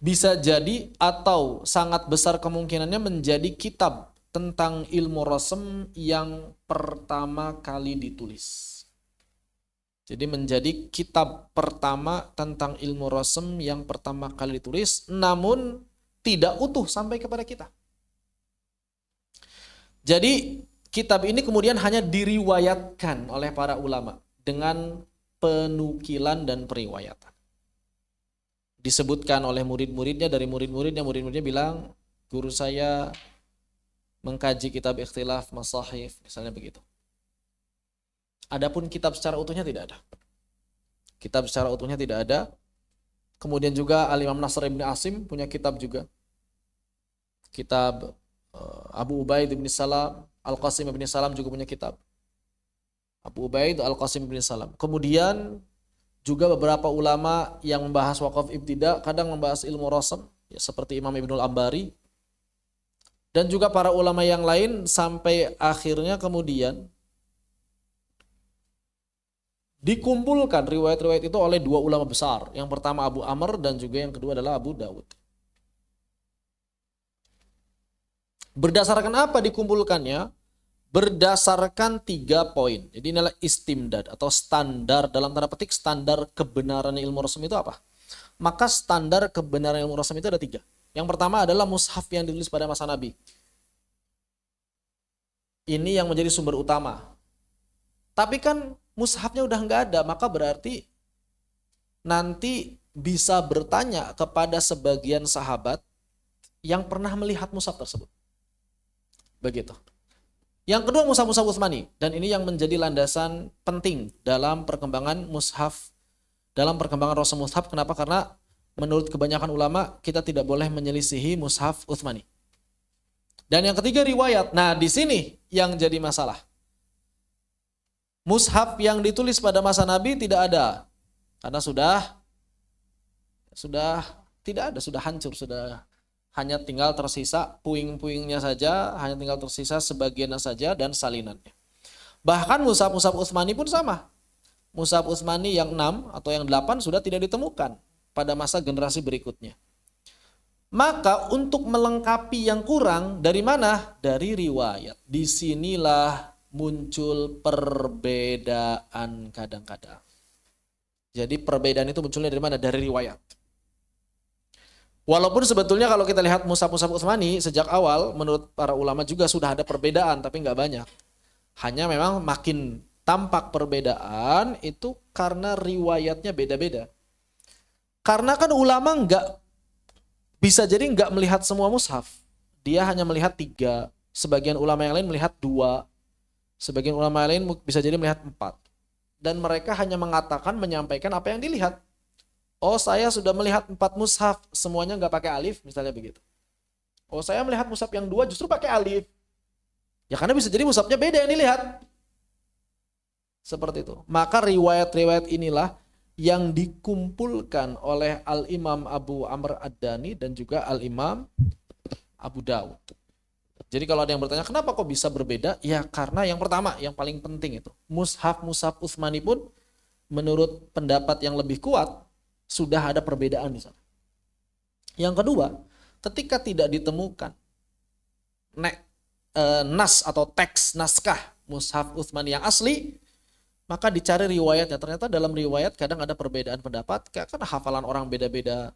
bisa jadi atau sangat besar kemungkinannya menjadi kitab tentang ilmu rasm yang pertama kali ditulis. Jadi menjadi kitab pertama tentang ilmu rasm yang pertama kali ditulis, namun tidak utuh sampai kepada kita. Jadi kitab ini kemudian hanya diriwayatkan oleh para ulama dengan penukilan dan periwayatan. Disebutkan oleh murid-muridnya, dari murid-muridnya bilang, guru saya mengkaji kitab ikhtilaf masahif, misalnya begitu. Adapun kitab secara utuhnya tidak ada. Kitab secara utuhnya tidak ada. Kemudian juga Al-Imam Nasr ibn Asim punya kitab juga. Kitab Abu Ubaid ibn Salam, Al-Qasim ibn Salam juga punya kitab. Abu Ubaid, Al-Qasim ibn Salam. Kemudian juga beberapa ulama yang membahas waqaf ibtida, kadang membahas ilmu rasm, ya, seperti Imam Ibnul Ambari. Dan juga para ulama yang lain sampai akhirnya kemudian dikumpulkan riwayat-riwayat itu oleh 2 ulama besar. Yang pertama Abu Amr dan juga yang kedua adalah Abu Dawud. Berdasarkan apa dikumpulkannya? Berdasarkan 3 poin. Jadi inilah istimdad atau standar, dalam tanda petik standar kebenaran ilmu rasm itu apa? Maka standar kebenaran ilmu rasm itu ada 3. Yang pertama adalah mushaf yang ditulis pada masa Nabi. Ini yang menjadi sumber utama. Tapi kan mushafnya udah nggak ada, maka berarti nanti bisa bertanya kepada sebagian sahabat yang pernah melihat mushaf tersebut. Begitu. Yang kedua mushaf-mushaf Utsmani, dan ini yang menjadi landasan penting dalam perkembangan mushaf, dalam perkembangan rasm mushaf. Kenapa? Karena menurut kebanyakan ulama kita tidak boleh menyelisihi mushaf Utsmani. Dan yang ketiga riwayat. Nah, di sini yang jadi masalah. Mushaf yang ditulis pada masa Nabi tidak ada. Karena sudah tidak ada, sudah hancur, sudah hanya tinggal tersisa puing-puingnya saja, hanya tinggal tersisa sebagiannya saja dan salinannya. Bahkan mushaf-mushaf Utsmani pun sama. Mushaf Utsmani yang 6 atau yang 8 sudah tidak ditemukan pada masa generasi berikutnya. Maka untuk melengkapi yang kurang, dari mana? Dari riwayat. Disinilah muncul perbedaan kadang-kadang. Jadi perbedaan itu munculnya dari mana? Dari riwayat. Walaupun sebetulnya kalau kita lihat mushaf-mushaf Utsmani sejak awal menurut para ulama juga sudah ada perbedaan, tapi nggak banyak. Hanya memang makin tampak perbedaan itu karena riwayatnya beda-beda. Karena kan ulama bisa jadi nggak melihat semua mushaf. Dia hanya melihat 3. Sebagian ulama yang lain melihat 2. Sebagian ulama yang lain bisa jadi melihat 4. Dan mereka hanya mengatakan, menyampaikan apa yang dilihat. Oh, saya sudah melihat 4 mushaf, semuanya nggak pakai alif, misalnya begitu. Oh, saya melihat mushaf yang 2 justru pakai alif. Ya karena bisa jadi mushafnya beda yang dilihat. Seperti itu. Maka riwayat-riwayat inilah yang dikumpulkan oleh Al-Imam Abu Amr Ad-Dani dan juga Al-Imam Abu Dawud. Jadi kalau ada yang bertanya kenapa kok bisa berbeda? Ya karena yang pertama, yang paling penting itu, mushaf-mushaf Utsmani pun menurut pendapat yang lebih kuat sudah ada perbedaan di sana. Yang kedua, ketika tidak ditemukan nas atau teks naskah mushaf Utsmani yang asli, maka dicari riwayatnya. Ternyata dalam riwayat kadang ada perbedaan pendapat, karena hafalan orang beda-beda.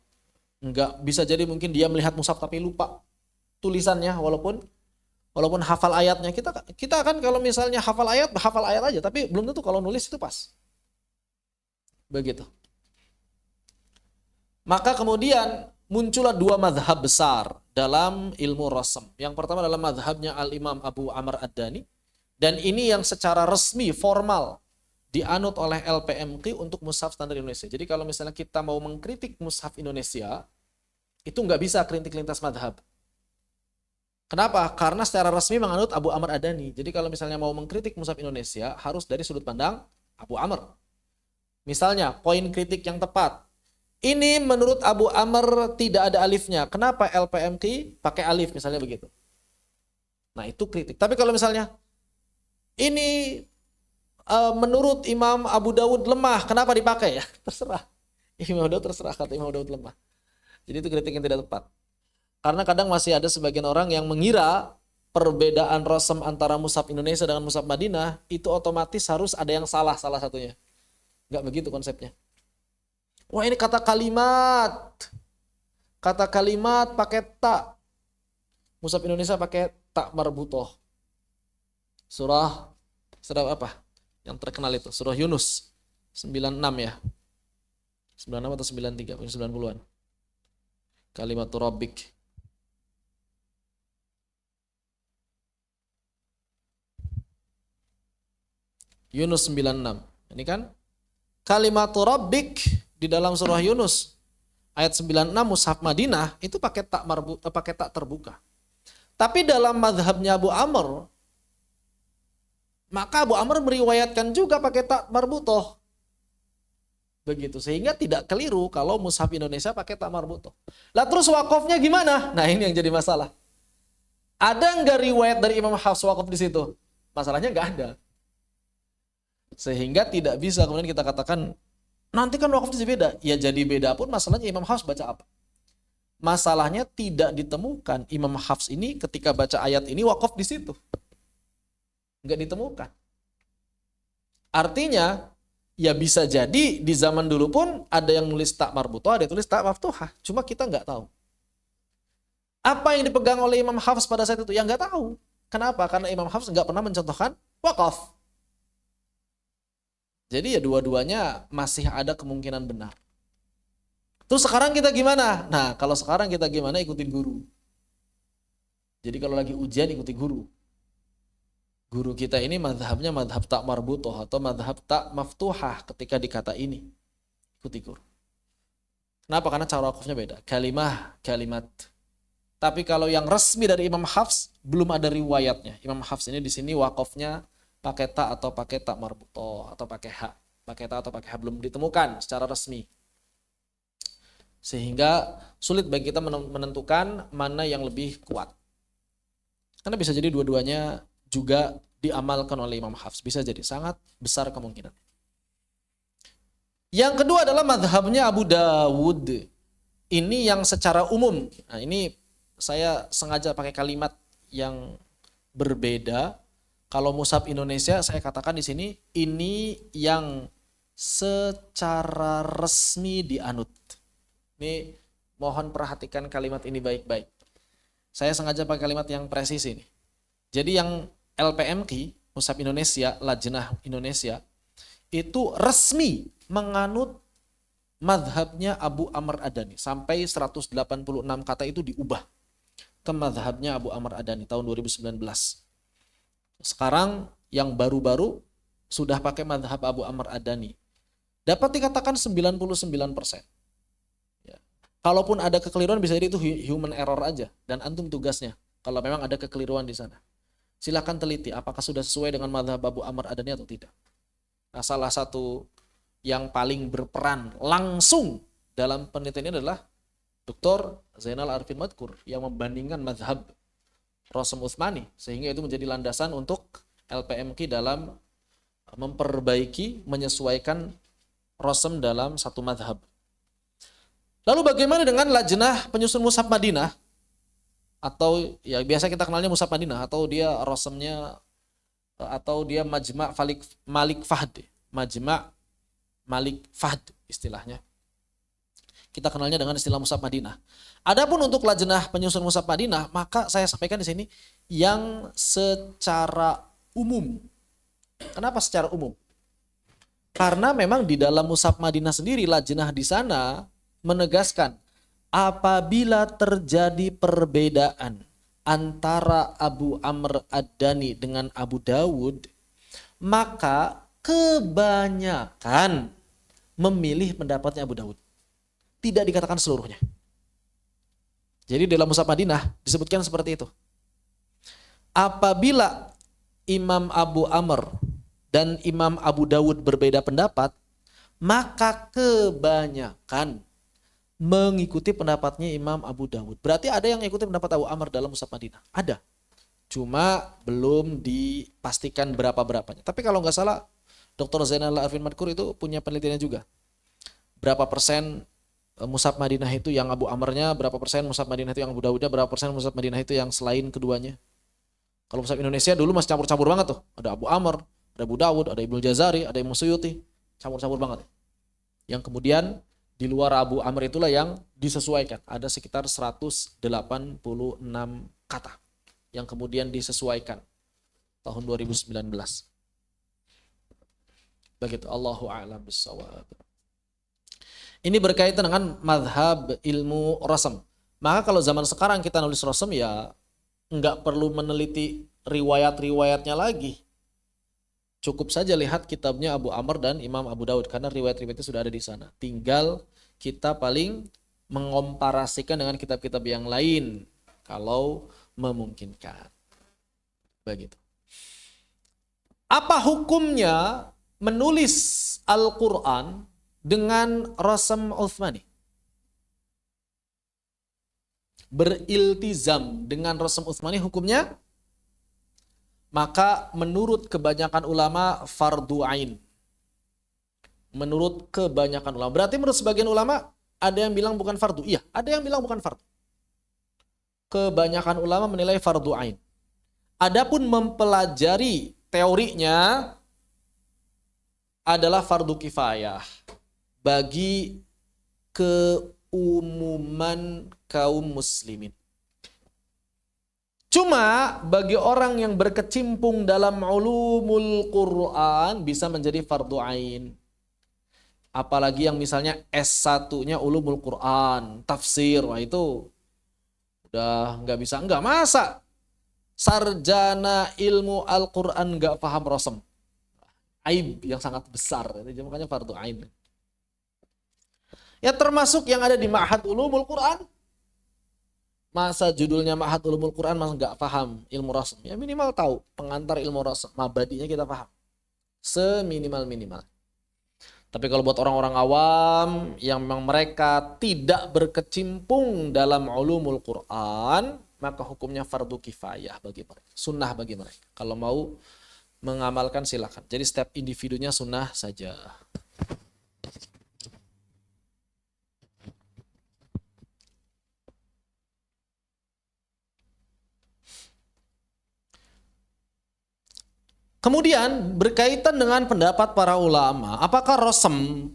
Enggak bisa jadi mungkin dia melihat mushaf tapi lupa tulisannya, walaupun Walaupun hafal ayatnya, kita kan kalau misalnya hafal ayat aja, tapi belum tentu kalau nulis itu pas. Begitu. Maka kemudian muncullah dua madhab besar dalam ilmu rasam. Yang pertama adalah madhabnya Al-Imam Abu Amr Ad-Dani. Dan ini yang secara resmi, formal, dianut oleh LPMQ untuk mushaf standar Indonesia. Jadi kalau misalnya kita mau mengkritik mushaf Indonesia, itu nggak bisa kritik lintas madhab. Kenapa? Karena secara resmi menganut Abu Amr Ad-Dani. Jadi kalau misalnya mau mengkritik mushaf Indonesia, harus dari sudut pandang Abu Amr. Misalnya, poin kritik yang tepat. Ini menurut Abu Amr tidak ada alifnya. Kenapa LPMQ pakai alif, misalnya begitu. Nah itu kritik. Tapi kalau misalnya, ini menurut Imam Abu Dawud lemah, kenapa dipakai ya? Terserah. Imam Abu Dawud terserah, kata Imam Abu Dawud lemah. Jadi itu kritik yang tidak tepat. Karena kadang masih ada sebagian orang yang mengira perbedaan rasam antara mushaf Indonesia dengan mushaf Madinah itu otomatis harus ada yang salah satunya. Enggak begitu konsepnya. Wah ini kata kalimat pakai ta. Mushaf Indonesia pakai ta marbutoh. Surah apa? Yang terkenal itu, surah Yunus 96 ya. 96 atau 93, 90-an. Kalimatur Rabbik. Yunus 96. Ini kan Kalimatur Rabbik di dalam surah Yunus ayat 96 mushaf Madinah itu pakai tak terbuka. Tapi dalam mazhabnya Abu Amr, maka Abu Amr meriwayatkan juga pakai tak marbutoh. Begitu, sehingga tidak keliru kalau mushaf Indonesia pakai tak marbutoh. Lah terus wakofnya gimana? Nah ini yang jadi masalah. Ada nggak riwayat dari Imam Hafs wakaf di situ? Masalahnya nggak ada. Sehingga tidak bisa kemudian kita katakan nanti kan wakaf jadi beda. Ya jadi beda pun masalahnya Imam Hafs baca apa? Masalahnya tidak ditemukan Imam Hafs ini ketika baca ayat ini wakaf di situ. Nggak ditemukan. Artinya ya bisa jadi di zaman dulu pun ada yang nulis tak marbutoh, ada yang tulis tak maftuhah. Cuma kita nggak tahu. Apa yang dipegang oleh Imam Hafs pada saat itu? Ya nggak tahu. Kenapa? Karena Imam Hafs nggak pernah mencontohkan wakaf. Jadi ya dua-duanya masih ada kemungkinan benar. Terus sekarang kita gimana? Nah kalau sekarang kita gimana? Ikutin guru. Jadi kalau lagi ujian ikuti guru. Guru kita ini madhabnya madhab tak marbutoh atau madhab tak maftuhah ketika dikata ini. Ikuti guru. Kenapa? Karena cara wakafnya beda. Kalimat. Tapi kalau yang resmi dari Imam Hafs belum ada riwayatnya. Imam Hafs ini di sini wakafnya pakai ta atau pakai tak marbutoh atau pakai ha. Pakai ta atau pakai ha belum ditemukan secara resmi. Sehingga sulit bagi kita menentukan mana yang lebih kuat. Karena bisa jadi dua-duanya juga diamalkan oleh Imam Hafs. Bisa jadi, sangat besar kemungkinan. Yang kedua adalah madhabnya Abu Dawud. Ini yang secara umum. Nah ini saya sengaja pakai kalimat yang berbeda. Kalau mushaf Indonesia saya katakan di sini ini yang secara resmi dianut. Ini mohon perhatikan kalimat ini baik-baik. Saya sengaja pakai kalimat yang presis ini. Jadi yang LPMQ, Mushaf Indonesia, Lajnah Indonesia, itu resmi menganut madhabnya Abu Amr Ad-Dani. Sampai 186 kata itu diubah ke madhabnya Abu Amr Ad-Dani tahun 2019. Sekarang yang baru-baru sudah pakai madhab Abu Amr Ad-Dani. Dapat dikatakan 99%. Ya. Kalaupun ada kekeliruan bisa jadi itu human error aja. Dan antum tugasnya. Kalau memang ada kekeliruan di sana. Silakan teliti apakah sudah sesuai dengan madhab Abu Amr Ad-Dani atau tidak. Nah, salah satu yang paling berperan langsung dalam penelitian ini adalah Dr. Zainal Arifin Madkur yang membandingkan madhab Rasam Utsmani, sehingga itu menjadi landasan untuk LPMQ dalam memperbaiki, menyesuaikan rasam dalam satu madhab. Lalu bagaimana dengan lajnah penyusun mushaf Madinah? Atau ya biasa kita kenalnya mushaf Madinah, atau dia rasamnya, atau dia Majma' Malik Fahd. Majma' Malik Fahd istilahnya. Kita kenalnya dengan istilah mushaf Madinah. Adapun untuk lajnah penyusun mushaf Madinah, maka saya sampaikan di sini yang secara umum. Kenapa secara umum? Karena memang di dalam Mushaf Madinah sendiri, lajnah di sana menegaskan apabila terjadi perbedaan antara Abu Amr Ad-Dani dengan Abu Dawud, maka kebanyakan memilih pendapatnya Abu Dawud. Tidak dikatakan seluruhnya. Jadi dalam Mushaf Madinah disebutkan seperti itu. Apabila Imam Abu Amr dan Imam Abu Dawud berbeda pendapat, maka kebanyakan mengikuti pendapatnya Imam Abu Dawud. Berarti ada yang mengikuti pendapat Abu Amr dalam Mushaf Madinah? Ada. Cuma belum dipastikan berapa-berapanya. Tapi kalau nggak salah, Dr. Zainal Arifin Madkur itu punya penelitiannya juga. Berapa persen Mushaf Madinah itu yang Abu Amrnya, berapa persen Mushaf Madinah itu yang Abu Dawudnya, berapa persen Mushaf Madinah itu yang selain keduanya. Kalau Mushaf Indonesia dulu masih campur-campur banget tuh. Ada Abu Amr, ada Abu Dawud, ada Ibnu Jazari, ada Imam Suyuti. Campur-campur banget. Yang kemudian di luar Abu Amr itulah yang disesuaikan. Ada sekitar 186 kata yang kemudian disesuaikan tahun 2019. Begitu, Allahu a'lam bissawab. Ini berkaitan dengan madhab ilmu rasam. Maka kalau zaman sekarang kita nulis rasam ya nggak perlu meneliti riwayat-riwayatnya lagi. Cukup saja lihat kitabnya Abu Amr dan Imam Abu Dawud karena riwayat-riwayatnya sudah ada di sana. Tinggal kita paling mengomparasikan dengan kitab-kitab yang lain kalau memungkinkan. Begitu. Apa hukumnya menulis Al-Quran dengan rasam Utsmani? Beriltizam dengan rasam Utsmani hukumnya? Maka menurut kebanyakan ulama fardu ain. Menurut kebanyakan ulama. Berarti menurut sebagian ulama ada yang bilang bukan fardu. Iya, ada yang bilang bukan fardu. Kebanyakan ulama menilai fardu ain. Adapun mempelajari teorinya adalah fardu kifayah bagi keumuman kaum muslimin. Cuma bagi orang yang berkecimpung dalam ulumul Quran bisa menjadi fardu ain. Apalagi yang misalnya S1-nya ulumul Quran, tafsir, wah itu udah nggak bisa, nggak masa sarjana ilmu Al-Quran nggak paham rasam. Aib yang sangat besar, itu makanya fardu ain. Ya termasuk yang ada di Ma'had Ulumul Quran. Masa judulnya Ma'had Ulumul Quran mas nggak paham ilmu rasam? Ya minimal tahu pengantar ilmu rasam, mabadinya kita paham. Seminimal-minimal. Tapi kalau buat orang-orang awam yang memang mereka tidak berkecimpung dalam ulumul Quran, maka hukumnya fardu kifayah bagi mereka, sunnah bagi mereka. Kalau mau mengamalkan silakan. Jadi setiap individunya sunnah saja. Kemudian berkaitan dengan pendapat para ulama, apakah rasam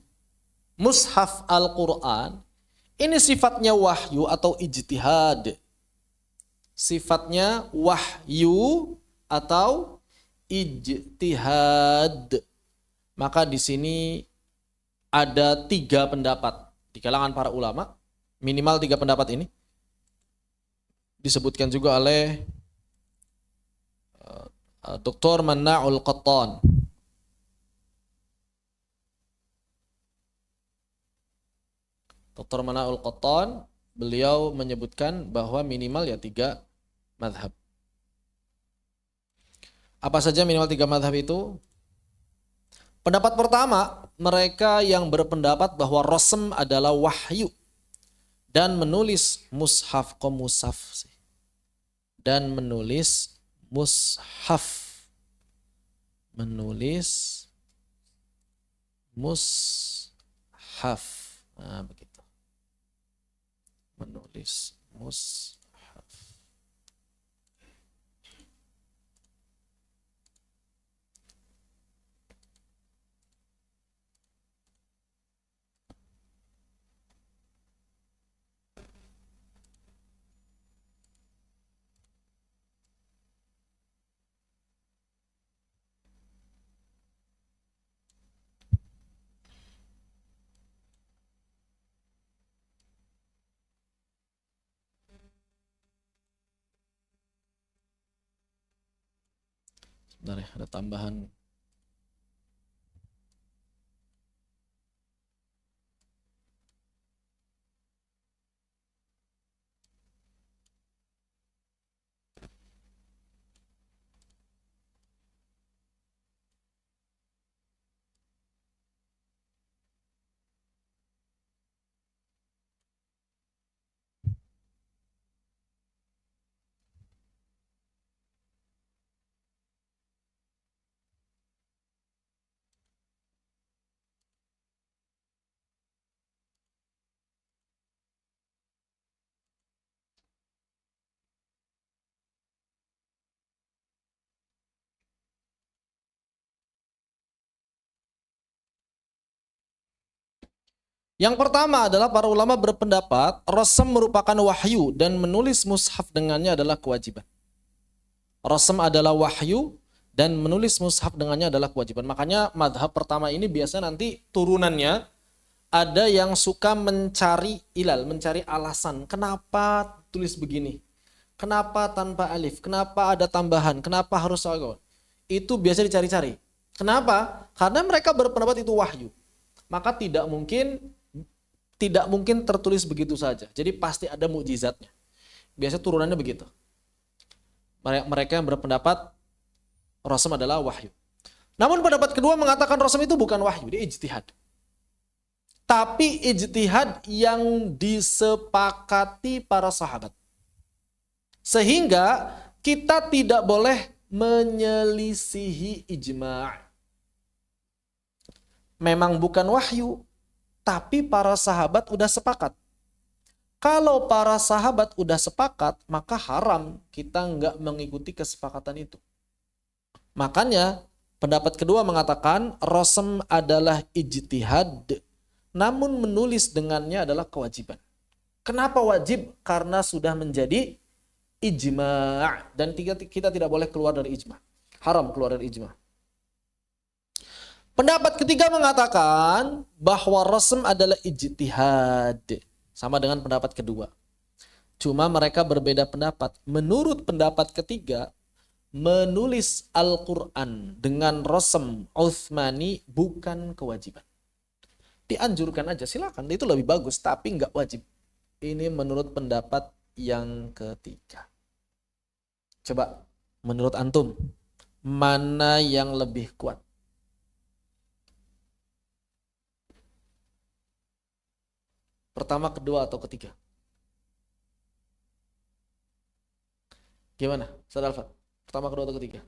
mushaf Al-Quran ini sifatnya wahyu atau ijtihad? Sifatnya wahyu atau ijtihad? Maka di sini ada 3 pendapat di kalangan para ulama, minimal 3 pendapat ini disebutkan juga oleh Dr. Manna'ul Qattan. Dr. Manna'ul Qattan, beliau menyebutkan bahwa minimal ya 3 madhab. Apa saja minimal 3 madhab itu? Pendapat pertama, mereka yang berpendapat bahwa rasam adalah wahyu dan menulis mushaf musaf dan menulis mushaf, menulis mushaf, nah begitu, menulis mushaf. Bentar ya, ada tambahan. Yang pertama adalah para ulama berpendapat rasam merupakan wahyu dan menulis mushaf dengannya adalah kewajiban. Rasam adalah wahyu dan menulis mushaf dengannya adalah kewajiban. Makanya madhab pertama ini biasa nanti turunannya ada yang suka mencari ilal, mencari alasan. Kenapa tulis begini? Kenapa tanpa alif? Kenapa ada tambahan? Kenapa harus algon? Itu biasa dicari-cari. Kenapa? Karena mereka berpendapat itu wahyu. Maka tidak mungkin tertulis begitu saja. Jadi pasti ada mukjizatnya. Biasa turunannya begitu. Mereka yang berpendapat rasam adalah wahyu. Namun pendapat kedua mengatakan rasam itu bukan wahyu, dia ijtihad. Tapi ijtihad yang disepakati para sahabat. Sehingga kita tidak boleh menyelisihi ijma'. Memang bukan wahyu, tapi para sahabat udah sepakat. Kalau para sahabat udah sepakat, maka haram kita nggak mengikuti kesepakatan itu. Makanya pendapat kedua mengatakan rasam adalah ijtihad, namun menulis dengannya adalah kewajiban. Kenapa wajib? Karena sudah menjadi ijma' dan kita tidak boleh keluar dari ijma'. Haram keluar dari ijma'. Pendapat ketiga mengatakan bahwa rasam adalah ijtihad. Sama dengan pendapat kedua. Cuma mereka berbeda pendapat. Menurut pendapat ketiga, menulis Al-Quran dengan rasam Utsmani bukan kewajiban. Dianjurkan aja, silakan. Itu lebih bagus, tapi nggak wajib. Ini menurut pendapat yang ketiga. Coba, menurut antum, mana yang lebih kuat? Pertama, kedua, atau ketiga? Gimana, Ustaz Alfa? Pertama, kedua, atau ketiga?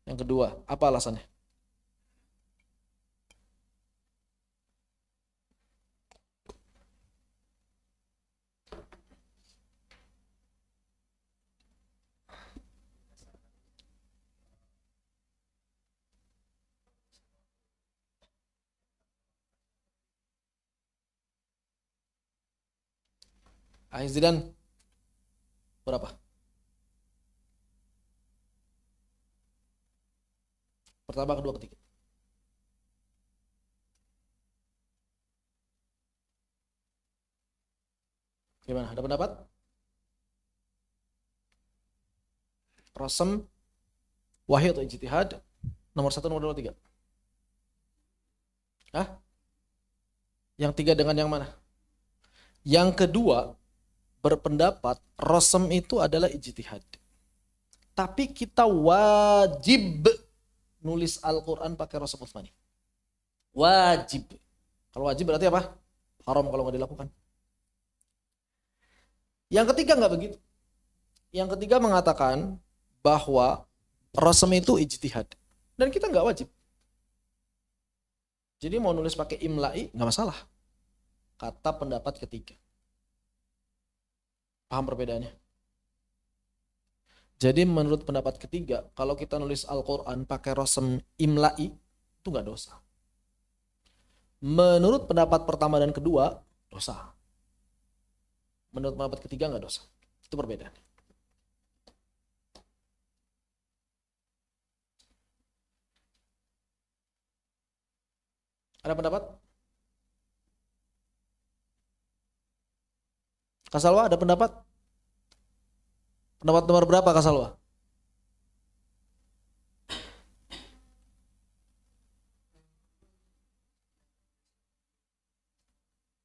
Yang kedua, apa alasannya? Aizdan, berapa? Pertama, kedua, ketiga. Gimana? Ada pendapat? Rasam, wahyu atau ijtihad? Nomor satu, nomor dua, tiga. Hah? Yang tiga dengan yang mana? Yang kedua berpendapat rasam itu adalah ijtihad. Tapi kita wajib nulis Al-Quran pakai rasam Utsmani. Wajib. Kalau wajib berarti apa? Haram kalau nggak dilakukan. Yang ketiga nggak begitu. Yang ketiga mengatakan bahwa rasam itu ijtihad. Dan kita nggak wajib. Jadi mau nulis pakai imla'i nggak masalah. Kata pendapat ketiga. Paham perbedaannya? Jadi menurut pendapat ketiga, kalau kita nulis Al-Quran pakai rasam imla'i, itu nggak dosa. Menurut pendapat pertama dan kedua, dosa. Menurut pendapat ketiga nggak dosa. Itu perbedaannya. Ada pendapat? Kasalwa ada pendapat? Pendapat nomor berapa Kak Salwa?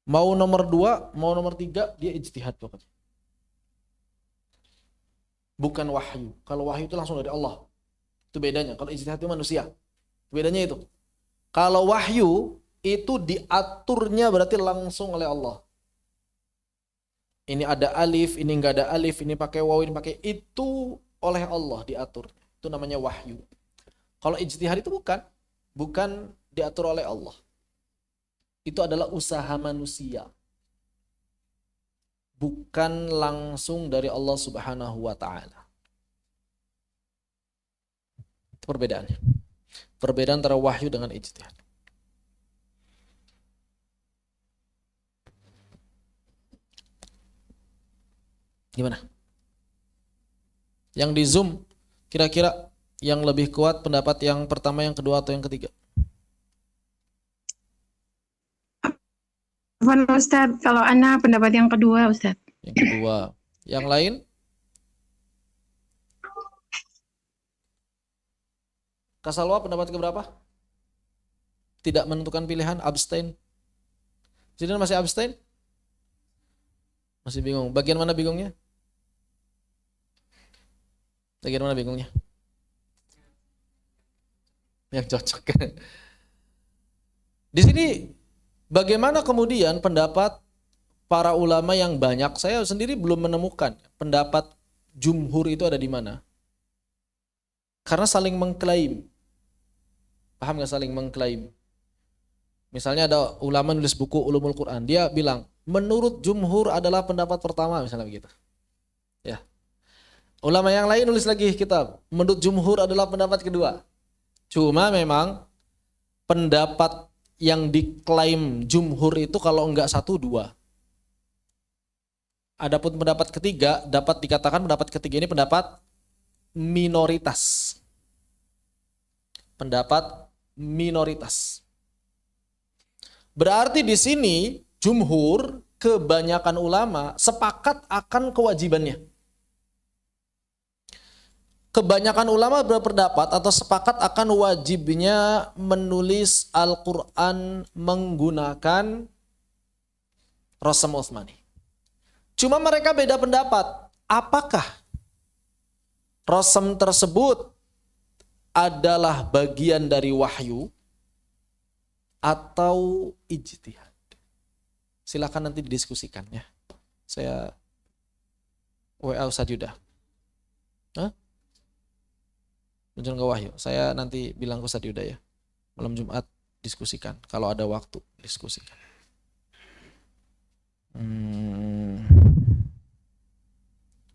Mau nomor 2, mau nomor 3, dia ijtihad pokoknya. Bukan wahyu. Kalau wahyu itu langsung dari Allah. Itu bedanya. Kalau ijtihad itu manusia. Bedanya itu. Kalau wahyu itu diaturnya berarti langsung oleh Allah. Ini ada alif, ini enggak ada alif, ini pakai waw, ini pakai itu oleh Allah diatur. Itu namanya wahyu. Kalau ijtihad itu bukan diatur oleh Allah. Itu adalah usaha manusia. Bukan langsung dari Allah Subhanahu wa taala. Itu perbedaannya. Perbedaan antara wahyu dengan ijtihad. Gimana? Yang di Zoom kira-kira yang lebih kuat pendapat yang pertama, yang kedua, atau yang ketiga? Ustadz, kalau Ana pendapat yang kedua, Ustadz. Yang kedua. Yang lain? Kasalwa pendapat keberapa? Tidak menentukan pilihan, abstain. Jadi masih abstain? Masih bingung. Bagian mana bingungnya? Bagian mana bingungnya? Yang cocok. Di sini bagaimana kemudian pendapat para ulama yang banyak? Saya sendiri belum menemukan pendapat jumhur itu ada di mana. Karena saling mengklaim. Paham nggak saling mengklaim? Misalnya ada ulama nulis buku Ulumul Quran, dia bilang menurut jumhur adalah pendapat pertama, misalnya begitu. Ya. Ulama yang lain nulis lagi kitab, menurut jumhur adalah pendapat kedua. Cuma memang pendapat yang diklaim jumhur itu kalau enggak 1, 2. Adapun pendapat ketiga dapat dikatakan pendapat ketiga ini pendapat minoritas. Pendapat minoritas. Berarti di sini jumhur, kebanyakan ulama sepakat akan kewajibannya. Kebanyakan ulama berpendapat atau sepakat akan wajibnya menulis Al-Quran menggunakan Rasam Utsmani. Cuma mereka beda pendapat. Apakah Rasam tersebut adalah bagian dari wahyu atau ijtihad? Silakan nanti didiskusikan ya. Saya WA Ustaz Yuda. Hah? Menunjukkan ke wahyu. Saya nanti bilang ke Ustaz Yuda ya. Malam Jumat diskusikan. Kalau ada waktu diskusikan.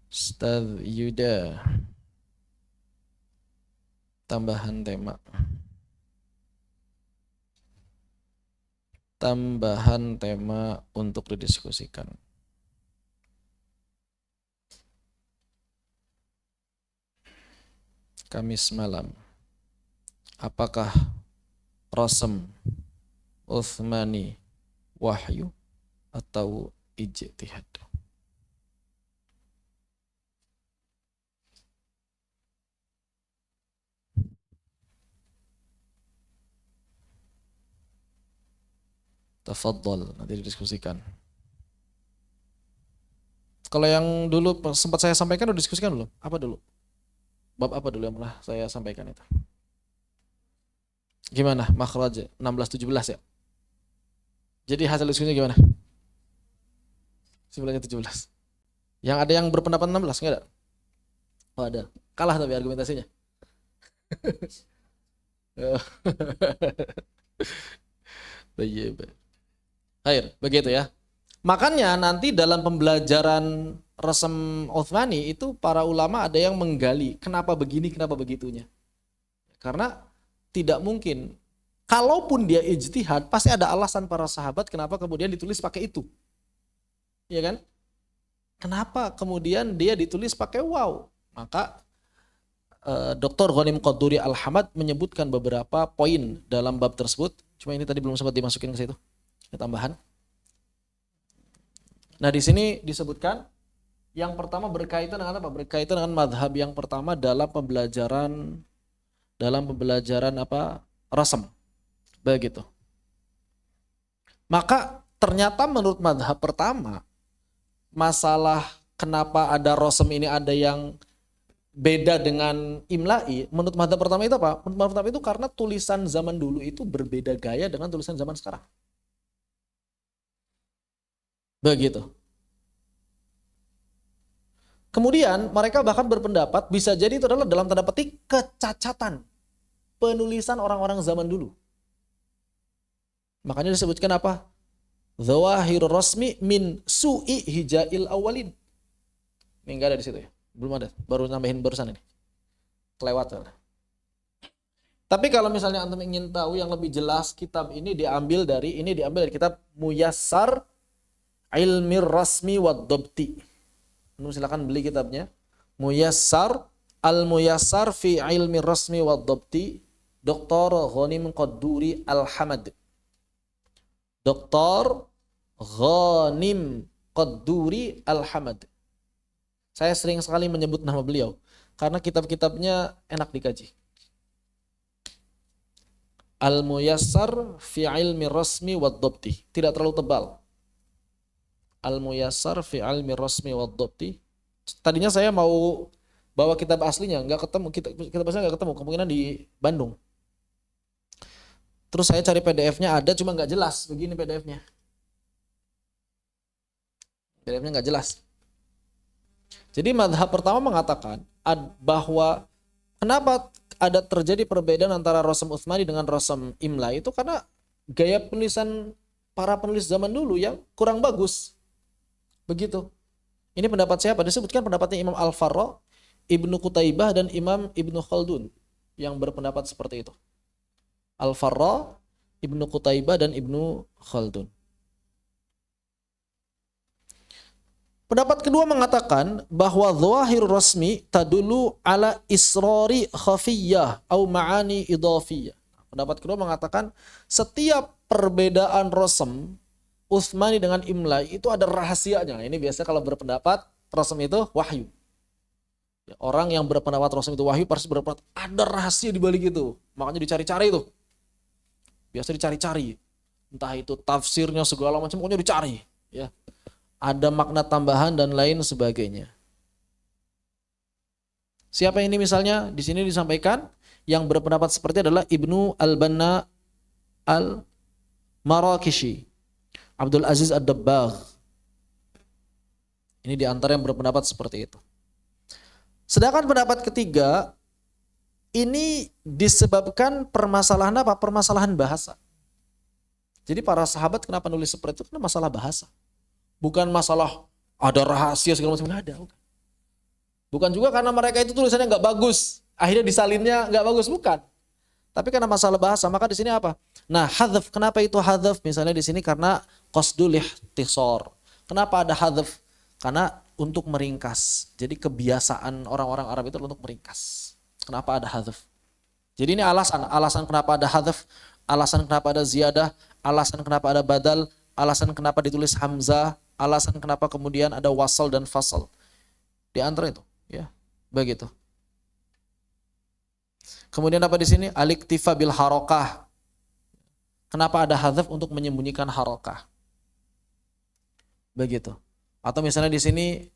Ustaz Yuda. Tambahan tema. Tambahan tema untuk didiskusikan. Kamis malam. Apakah Rasam Utsmani wahyu atau ijtihad? Tafadhol, nanti didiskusikan. Kalau yang dulu sempat saya sampaikan udah diskusikan belum? Apa dulu? Bab apa dulu yang pernah saya sampaikan itu? Gimana? Makhraj 16-17 ya? Jadi hasil diskusinya gimana? 9-17. Yang ada yang berpendapat 16, enggak ada? Oh ada. Kalah tapi argumentasinya. Baik, begitu ya. Makanya nanti dalam pembelajaran Rasam Utsmani itu para ulama ada yang menggali kenapa begini, kenapa begitunya. Karena tidak mungkin, kalaupun dia ijtihad, pasti ada alasan para sahabat kenapa kemudian ditulis pakai itu. Iya kan? Kenapa kemudian dia ditulis pakai waw? Maka Dr. Ghanim Qaduri Al-Hamad menyebutkan beberapa poin dalam bab tersebut. Cuma ini tadi belum sempat dimasukin ke situ. Tambahan. Nah, di sini disebutkan Yang pertama berkaitan dengan apa? Berkaitan dengan madhab yang pertama dalam pembelajaran apa? Rasam. Begitu. Maka ternyata menurut madhab pertama, masalah kenapa ada rasam ini ada yang beda dengan imla'i, menurut madhab pertama itu apa? Menurut madhab pertama itu karena tulisan zaman dulu itu berbeda gaya dengan tulisan zaman sekarang. Begitu. Kemudian mereka bahkan berpendapat bisa jadi itu adalah dalam tanda petik kecacatan penulisan orang-orang zaman dulu. Makanya disebutkan apa? Zawahir rasmi min su'i hijail awalin. Ini enggak ada di situ ya. Belum ada. Baru nambahin barusan ini. Kelewat. Tapi kalau misalnya antum ingin tahu yang lebih jelas, kitab ini diambil dari kitab Muyassar Ilmir Rasmi wad Dabti. Silakan beli kitabnya. Al-Muyassar fi Ilmi Rasmi wad Dabti, Dr. Ghanim Qadduri Al-Hamad. Dr. Ghanim Qadduri Al-Hamad. Saya sering sekali menyebut nama beliau karena kitab-kitabnya enak dikaji. Al-Muyassar fi Ilmi Rasmi wad Dabti. Tidak terlalu tebal. Al-Muyassar fi Ilmi Rasmi wad Dabti. Tadinya saya mau bawa kitab aslinya, nggak ketemu, kitab aslinya nggak ketemu, kemungkinan di Bandung. Terus saya cari PDF-nya ada, cuma nggak jelas. Begini PDF-nya. PDF-nya nggak jelas. Jadi madhab pertama mengatakan bahwa kenapa ada terjadi perbedaan antara Rasam Utsmani dengan Rasam Imla itu karena gaya penulisan para penulis zaman dulu yang kurang bagus. Begitu. Ini pendapat siapa? Disebutkan pendapatnya Imam Al-Farra, Ibnu Qutaibah, dan Imam Ibnu Khaldun yang berpendapat seperti itu. Al-Farra, Ibnu Qutaibah, dan Ibnu Khaldun. Pendapat kedua mengatakan bahwa zahir rasmi tadulu ala israri khafiyyah atau ma'ani idhafiyah. Pendapat kedua mengatakan setiap perbedaan rasam Utsmani dengan Imla itu ada rahasianya. Ini biasa kalau berpendapat rasam itu wahyu. Orang yang berpendapat rasam itu wahyu pasti berpendapat ada rahasia di balik itu. Makanya dicari-cari itu. Biasa dicari-cari. Entah itu tafsirnya segala macam, pokoknya dicari. Ya. Ada makna tambahan dan lain sebagainya. Siapa ini misalnya? Di sini disampaikan yang berpendapat seperti adalah Ibnu Al-Banna Al-Marakishi, Abdul Aziz Ad-Dabbagh. Ini di antara yang berpendapat seperti itu. Sedangkan pendapat ketiga ini disebabkan permasalahan apa? Permasalahan bahasa. Jadi para sahabat kenapa nulis seperti itu? Karena masalah bahasa. Bukan masalah ada rahasia segala macam, nggak ada. Bukan juga karena mereka itu tulisannya nggak bagus, akhirnya disalinnya nggak bagus, bukan. Tapi karena masalah bahasa, maka di sini apa? Nah, hadzaf. Kenapa itu hadzaf? Misalnya di sini karena qasdul ikhtisar. Kenapa ada hadzaf? Karena untuk meringkas. Jadi kebiasaan orang-orang Arab itu untuk meringkas. Kenapa ada hadzaf? Jadi ini alasan kenapa ada hadzaf, alasan kenapa ada ziyadah, alasan kenapa ada badal, alasan kenapa ditulis hamzah, alasan kenapa kemudian ada wasal dan fasal. Di antara itu, ya. Begitu. Kemudian apa di sini? Al-iktifa bil harokah. Kenapa ada hadzaf? Untuk menyembunyikan harokah. Begitu. Atau misalnya di sini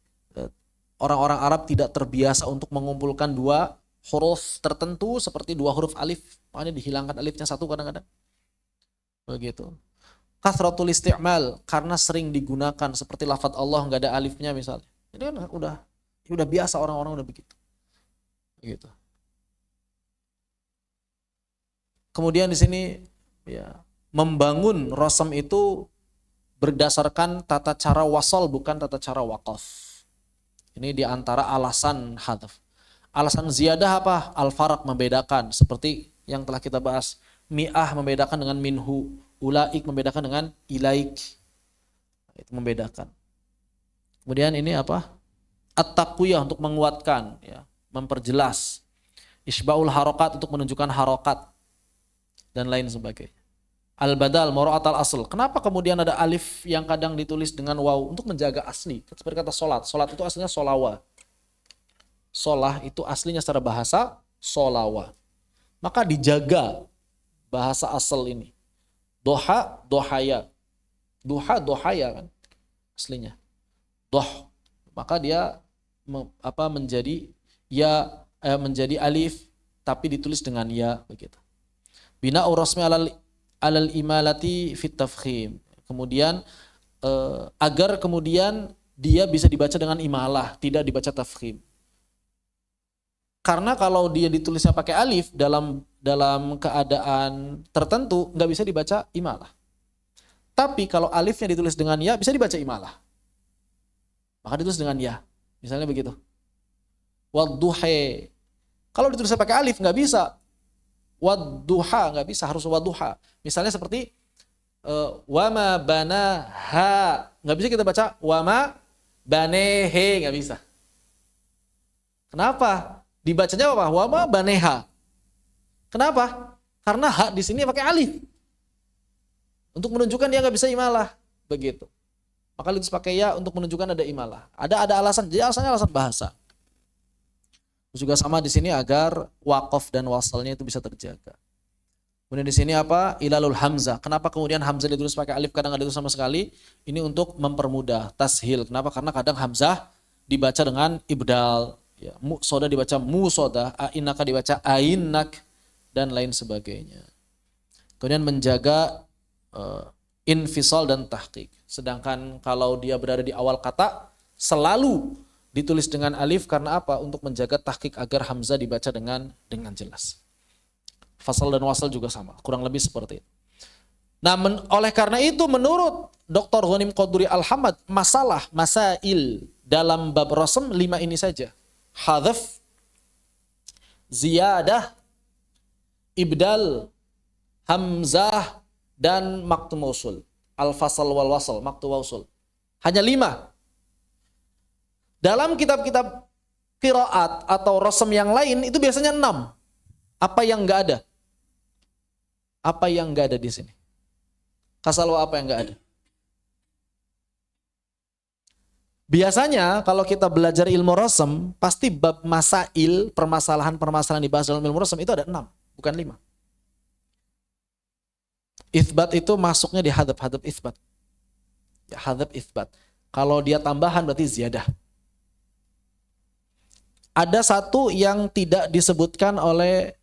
orang-orang Arab tidak terbiasa untuk mengumpulkan dua huruf tertentu seperti dua huruf alif, makanya dihilangkan alifnya satu kadang-kadang. Begitu. Kathratul isti'mal, karena sering digunakan seperti lafadz Allah nggak ada alifnya misalnya. Ini kan udah biasa, orang-orang udah begitu. Begitu. Kemudian di sini ya, membangun rasam itu berdasarkan tata cara wasal bukan tata cara waqaf. Ini di antara alasan hadzaf. Alasan ziyadah apa? Al-faraq, membedakan, seperti yang telah kita bahas. Mi'ah membedakan dengan minhu, ulaik membedakan dengan ilaik. Itu membedakan. Kemudian ini apa? At-taqwiyah, untuk menguatkan, ya, memperjelas. Isba'ul harokat, untuk menunjukkan harokat dan lain sebagainya. Al-badal mura'at al-asl. Kenapa kemudian ada alif yang kadang ditulis dengan waw? Untuk menjaga asli. Seperti kata solat. Solat itu aslinya solawa. Solah itu aslinya secara bahasa solawa. Maka dijaga bahasa asal ini. Doha, dohaya. Duha, dohaya kan aslinya. Doh. Maka dia menjadi ya menjadi alif tapi ditulis dengan ya begitu. Bina urasmi alal imalati fit tafkhim. Kemudian agar kemudian dia bisa dibaca dengan imalah, tidak dibaca tafkhim. Karena kalau dia ditulisnya pakai alif dalam keadaan tertentu nggak bisa dibaca imalah. Tapi kalau alifnya ditulis dengan ya bisa dibaca imalah. Maka ditulis dengan ya. Misalnya begitu. Wadduha. Kalau ditulisnya pakai alif nggak bisa. Wadduha nggak bisa, harus wadduha. Misalnya seperti wama banaha, nggak bisa kita baca wama banehe, nggak bisa. Kenapa? Dibacanya apa? Wama baneha. Kenapa? Karena ha di sini pakai alif. Untuk menunjukkan dia nggak bisa imalah, begitu. Maka ditulis pakai ya untuk menunjukkan ada imalah. Ada alasan, jadi alasannya alasan bahasa. Juga sama di sini agar waqaf dan wasalnya itu bisa terjaga. Kemudian di sini apa? Ilalul hamzah. Kenapa kemudian hamzah ditulis pakai alif kadang nggak ditulis sama sekali? Ini untuk mempermudah tashil. Kenapa? Karena kadang hamzah dibaca dengan ibdal. Ya, musoda dibaca musoda, ainaka dibaca ainak, dan lain sebagainya. Kemudian menjaga infisal dan tahqiq. Sedangkan kalau dia berada di awal kata, selalu ditulis dengan alif karena apa? Untuk menjaga tahqiq agar hamzah dibaca dengan jelas. Fasal dan wasal juga sama, kurang lebih seperti itu. Nah, oleh karena itu menurut Dr. Ghanim Qaduri Al-Hamad, masail dalam bab rasm 5 ini saja. Hadzaf, ziyadah, ibdal, hamzah, dan maqtu mausul. Al-fasal wal wasal, maqtu mausul. Hanya 5. Dalam kitab-kitab qiraat atau rasm yang lain itu biasanya 6. Apa yang enggak ada? Apa yang enggak ada di sini? Kasalwa apa yang enggak ada? Biasanya kalau kita belajar ilmu rasm, pasti bab masail, permasalahan-permasalahan dibahas dalam ilmu rasm itu ada 6, bukan 5. Itsbat itu masuknya di hadab itsbat. Ya, hadab itsbat. Kalau dia tambahan berarti ziyadah. Ada satu yang tidak disebutkan oleh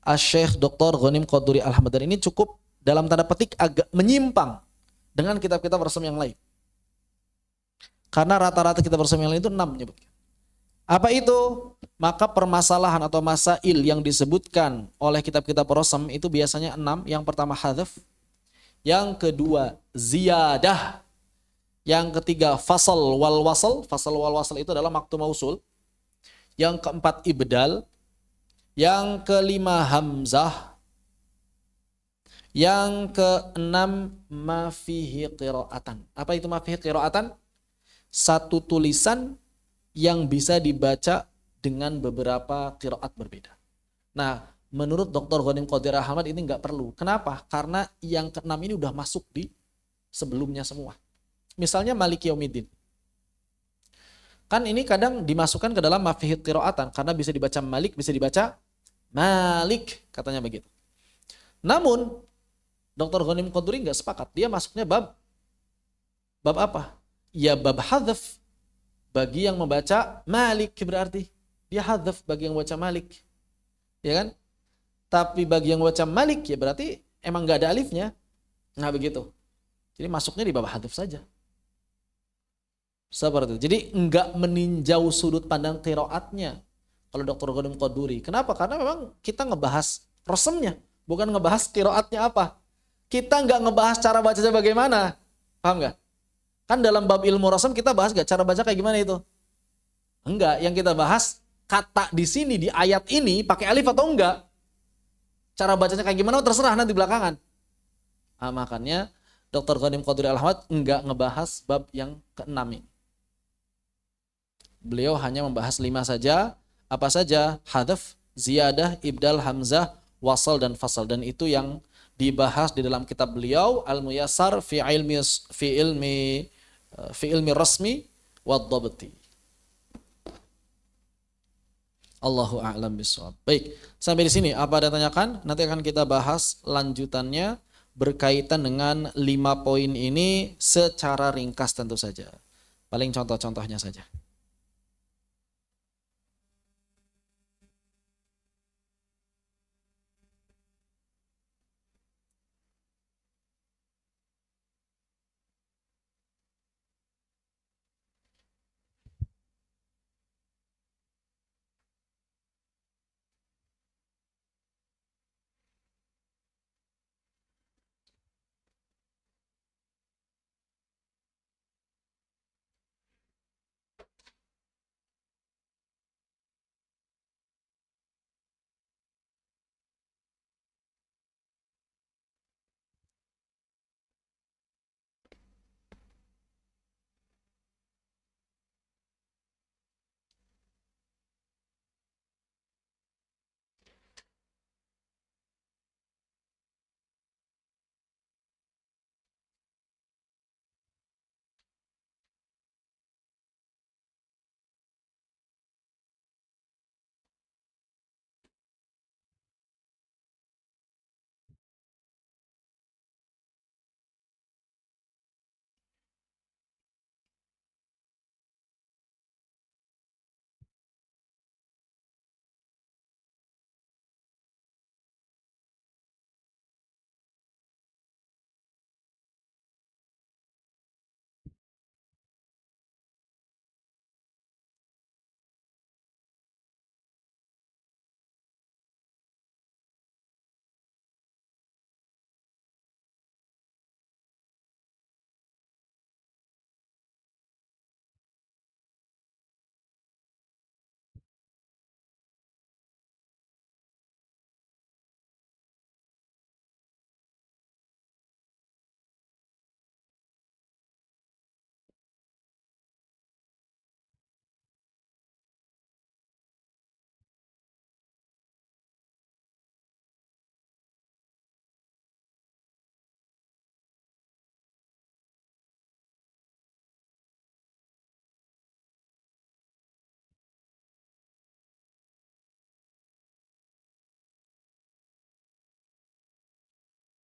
Syekh Dr. Ghanim Qaduri Al-Hamad, dan ini cukup dalam tanda petik agak menyimpang dengan kitab-kitab rasm yang lain. Karena rata-rata kitab rasm yang lain itu 6 menyebutkan. Apa itu? Maka permasalahan atau masail yang disebutkan oleh kitab-kitab rasm itu biasanya 6. Yang pertama hadzaf, yang kedua ziyadah, yang ketiga fasal wal wasal. Fasal wal wasal itu adalah maqtu mausul. Yang keempat ibdal, yang kelima hamzah, yang keenam ma fihi qiraatan. Apa itu ma fihi qiraatan? Satu tulisan yang bisa dibaca dengan beberapa qiraat berbeda. Nah, menurut Dr. Ghanim Qaduri Al-Hamad ini nggak perlu. Kenapa? Karena yang keenam ini udah masuk di sebelumnya semua. Misalnya Maliki Yaumiddin. Kan ini kadang dimasukkan ke dalam ma fihi qiraatan karena bisa dibaca Malik, bisa dibaca Malik, katanya begitu. Namun Dr. Ghanim Qaduri nggak sepakat. Dia masuknya bab apa? Ya bab hadzaf bagi yang membaca Malik, berarti dia hadzaf bagi yang membaca Malik, ya kan? Tapi bagi yang membaca Malik ya berarti emang nggak ada alifnya. Nah begitu. Jadi masuknya di bab hadzaf saja. Seperti itu. Jadi nggak meninjau sudut pandang qiraatnya kalau Dr. Ghanim Qaduri. Kenapa? Karena memang kita ngebahas rasmnya, bukan ngebahas qiraatnya apa. Kita nggak ngebahas cara bacanya bagaimana. Paham nggak? Kan dalam bab ilmu rasm kita bahas nggak cara baca kayak gimana itu? Enggak. Yang kita bahas kata di sini di ayat ini pakai alif atau enggak. Cara bacanya kayak gimana terserah nanti belakangan. Nah, makanya Dr. Ghanim Qaduri Al-Hamad enggak ngebahas bab yang ke-6 ini. Beliau hanya membahas 5 saja. Apa saja? Hadzaf, ziyadah, ibdal, hamzah, wasal, dan fasal. Dan itu yang dibahas di dalam kitab beliau Al-Muyassar fi ilmi rasmi wad dhabti. Allahu a'lam bishawab. Baik, sampai di sini apa ada tanyakan? Nanti akan kita bahas lanjutannya berkaitan dengan 5 poin ini secara ringkas tentu saja. Paling contoh-contohnya saja.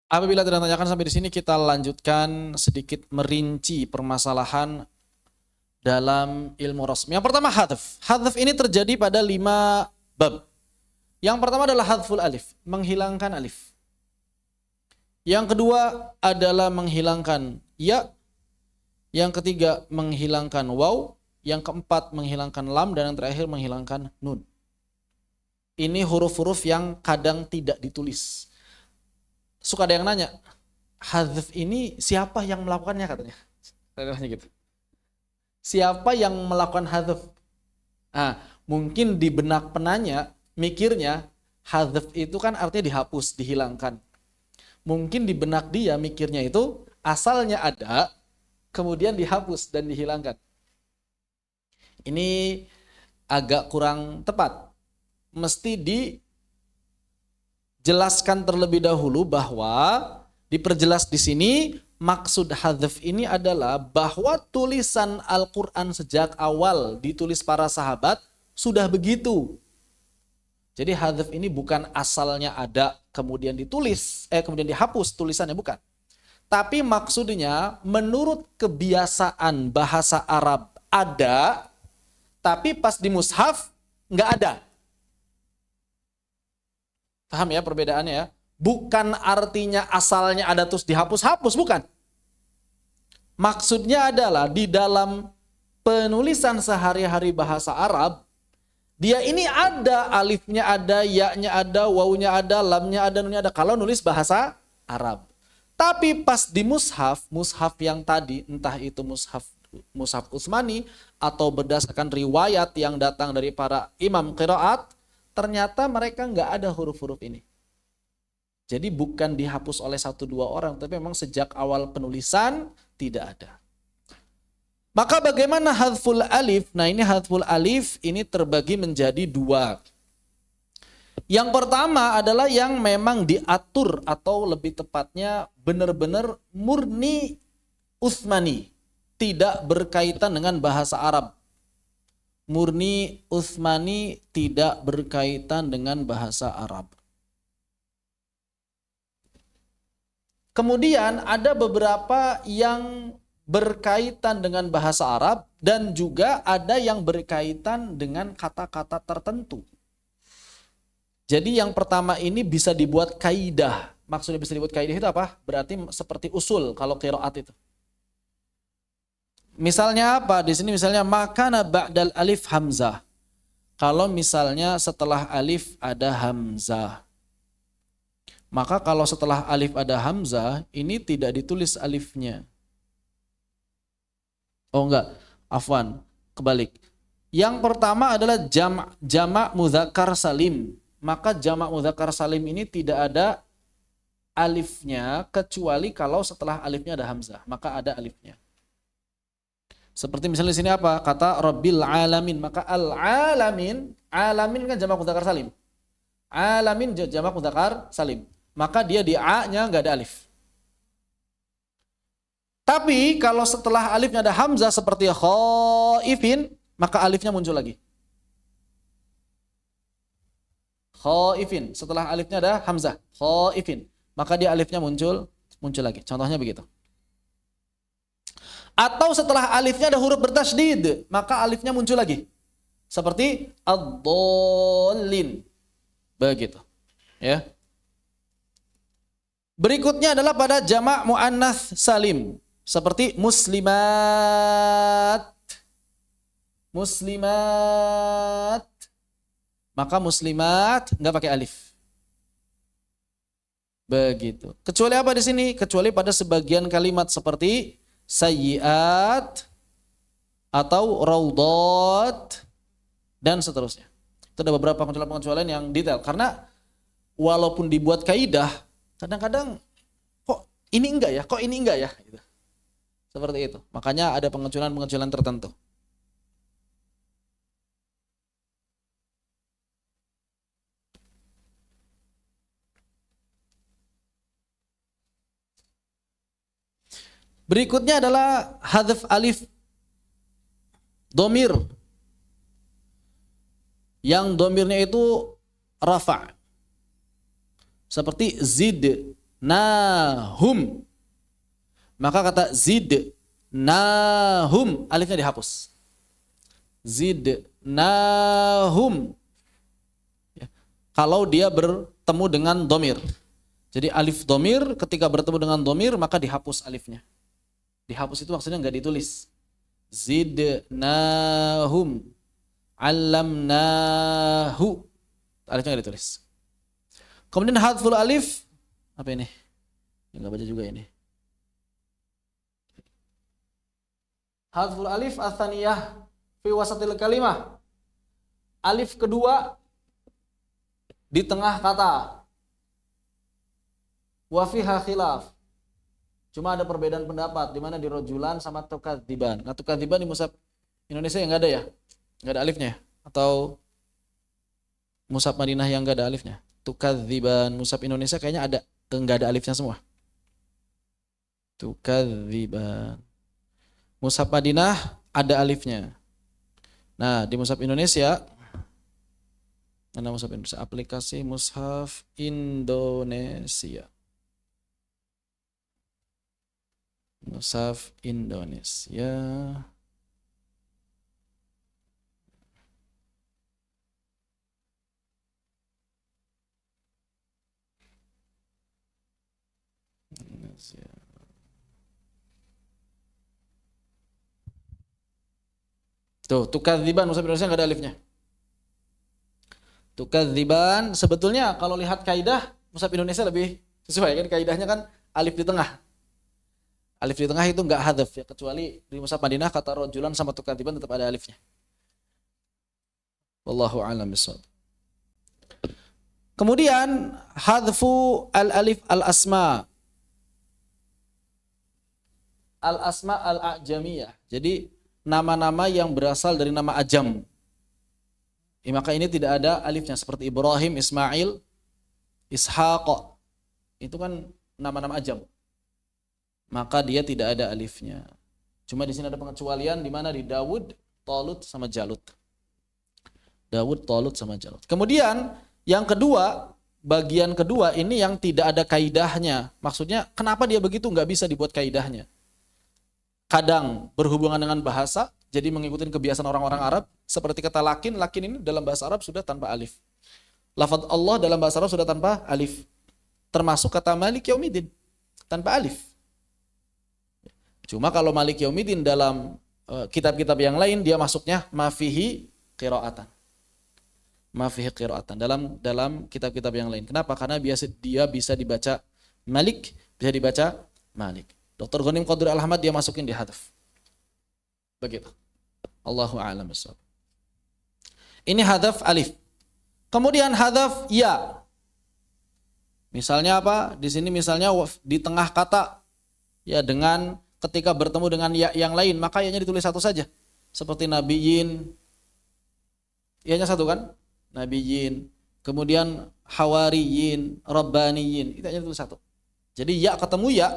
Apabila tidak tanyakan sampai di sini, kita lanjutkan sedikit merinci permasalahan dalam ilmu rasmi. Yang pertama hadf. Hadf ini terjadi pada 5 bab. Yang pertama adalah hadful alif, menghilangkan alif. Yang kedua adalah menghilangkan ya. Yang ketiga menghilangkan waw. Yang keempat menghilangkan lam. Dan yang terakhir menghilangkan nun. Ini huruf-huruf yang kadang tidak ditulis. Suka ada yang nanya, hadf ini siapa yang melakukannya katanya. Gitu. Siapa yang melakukan hadf? Mungkin di benak penanya mikirnya hadf itu kan artinya dihapus, dihilangkan. Mungkin di benak dia mikirnya itu asalnya ada, kemudian dihapus dan dihilangkan. Ini agak kurang tepat. Mesti dijelaskan terlebih dahulu bahwa diperjelas di sini maksud hadzf ini adalah bahwa tulisan Al-Quran sejak awal ditulis para sahabat sudah begitu. Jadi hadzf ini bukan asalnya ada kemudian ditulis, kemudian dihapus tulisannya, bukan. Tapi maksudnya menurut kebiasaan bahasa Arab ada, tapi pas di mushaf nggak ada. Paham ya perbedaannya ya? Bukan artinya asalnya ada terus dihapus-hapus, bukan. Maksudnya adalah di dalam penulisan sehari-hari bahasa Arab, dia ini ada, alifnya ada, ya-nya ada, wawunya ada, lamnya ada, nunnya ada. Kalau nulis bahasa Arab. Tapi pas di mushaf, mushaf yang tadi, entah itu mushaf Utsmani, atau berdasarkan riwayat yang datang dari para imam qiraat, ternyata mereka nggak ada huruf-huruf ini. Jadi bukan dihapus oleh 1-2 orang, tapi memang sejak awal penulisan tidak ada. Maka bagaimana hadful alif? Nah ini hadful alif ini terbagi menjadi 2. Yang pertama adalah yang memang diatur atau lebih tepatnya benar-benar murni Utsmani, tidak berkaitan dengan bahasa Arab. Murni Utsmani tidak berkaitan dengan bahasa Arab. Kemudian ada beberapa yang berkaitan dengan bahasa Arab dan juga ada yang berkaitan dengan kata-kata tertentu. Jadi yang pertama ini bisa dibuat kaidah. Maksudnya bisa dibuat kaidah itu apa? Berarti seperti usul kalau qiraat itu. Misalnya apa? Di sini misalnya makana ba'dal alif hamzah. Kalau misalnya setelah alif ada hamzah. Maka kalau setelah alif ada hamzah, ini tidak ditulis alifnya. Oh enggak, afwan, kebalik. Yang pertama adalah jamak mudzakkar salim. Maka jamak mudzakkar salim ini tidak ada alifnya kecuali kalau setelah alifnya ada hamzah, maka ada alifnya. Seperti misalnya di sini apa? Kata Rabbil alamin, maka al-alamin, alamin kan jamak mudzakkar salim. Alamin jamak mudzakkar salim. Maka dia di A-nya nggak ada alif. Tapi kalau setelah alifnya ada hamzah seperti khaifin, maka alifnya muncul lagi. Khaifin, setelah alifnya ada hamzah, khaifin, maka dia alifnya muncul lagi. Contohnya begitu. Atau setelah alifnya ada huruf bertasydid, maka alifnya muncul lagi. Seperti ad-dallin. Begitu. Ya. Berikutnya adalah pada jamak muannats salim seperti muslimat. Muslimat. Maka muslimat enggak pakai alif. Begitu. Kecuali apa di sini? Kecuali pada sebagian kalimat seperti sayyiat atau raudhat dan seterusnya. Itu ada beberapa pengecualian yang detail karena walaupun dibuat kaidah kadang-kadang kok ini enggak ya, kok ini enggak ya, gitu. Seperti itu. Makanya ada pengecualian tertentu. Berikutnya adalah hadzf alif domir. Yang domirnya itu rafa'. Seperti zid nahum. Maka kata zid nahum alifnya dihapus. Zid nahum. Ya. Kalau dia bertemu dengan domir. Jadi alif domir ketika bertemu dengan domir maka dihapus alifnya. Dihapus itu maksudnya nggak ditulis. Zid nahum. Allamnahu. Alifnya nggak ditulis. Kemudian hadful alif, apa ini? Enggak baca juga ini. Hadful alif ats-tsaniyah fi wasatil kalimah. Alif kedua di tengah kata. Wa fiha khilaf. Cuma ada perbedaan pendapat di mana di rojulan sama tukadziban. Nah, tukadziban di mushaf Indonesia yang enggak ada ya? Enggak ada alifnya atau mushaf Madinah yang enggak ada alifnya? Tukadziban, mushaf Indonesia kayaknya ada, enggak ada alifnya semua. Tukadziban. Mushaf Madinah ada alifnya. Nah, di mushaf Indonesia, mana mushaf Indonesia? Aplikasi mushaf Indonesia. Mushaf Indonesia. Tuh, tukadziban mushaf Indonesia enggak ada alifnya. Tukadziban sebetulnya kalau lihat kaidah mushaf Indonesia lebih sesuai kan, kaidahnya kan alif di tengah. Alif di tengah itu enggak hadzaf ya, kecuali di mushaf Madinah kata rojulan sama tukadziban tetap ada alifnya. Wallahu a'lam bishawab. Kemudian hadzfu al-alif al-asma. Al-asma al-a'jamiyah. Jadi nama-nama yang berasal dari nama ajam. Maka ini tidak ada alifnya seperti Ibrahim, Ismail, Ishaq. Itu kan nama-nama ajam. Maka dia tidak ada alifnya. Cuma di sini ada pengecualian di mana di Dawud, Talut sama Jalut. Dawud, Talut sama Jalut. Kemudian yang kedua, bagian kedua ini yang tidak ada kaidahnya. Maksudnya kenapa dia begitu nggak bisa dibuat kaidahnya? Kadang berhubungan dengan bahasa, jadi mengikuti kebiasaan orang-orang Arab. Seperti kata lakin ini dalam bahasa Arab sudah tanpa alif. Lafaz Allah dalam bahasa Arab sudah tanpa alif. Termasuk kata Malik Yaumiddin tanpa alif. Cuma kalau Malik Yaumiddin dalam kitab-kitab yang lain dia masuknya mafihi qiraatan. Mafihi qiraatan dalam kitab-kitab yang lain. Kenapa? Karena dia bisa dibaca Malik, bisa dibaca Malik. Dr. Ghanim Qadir Al-Ahmad dia masukin di hadaf. Begitu. Allahu a'lam bishawab. Ini hadaf alif. Kemudian hadaf ya. Misalnya apa? Di sini misalnya di tengah kata ya dengan ketika bertemu dengan ya yang lain maka ya-nya ditulis satu saja. Seperti nabiyyin. Ya-nya satu kan? Nabiyyin. Kemudian hawariyin, rabbaniyin. Itu ya-nya ditulis satu. Jadi ya ketemu ya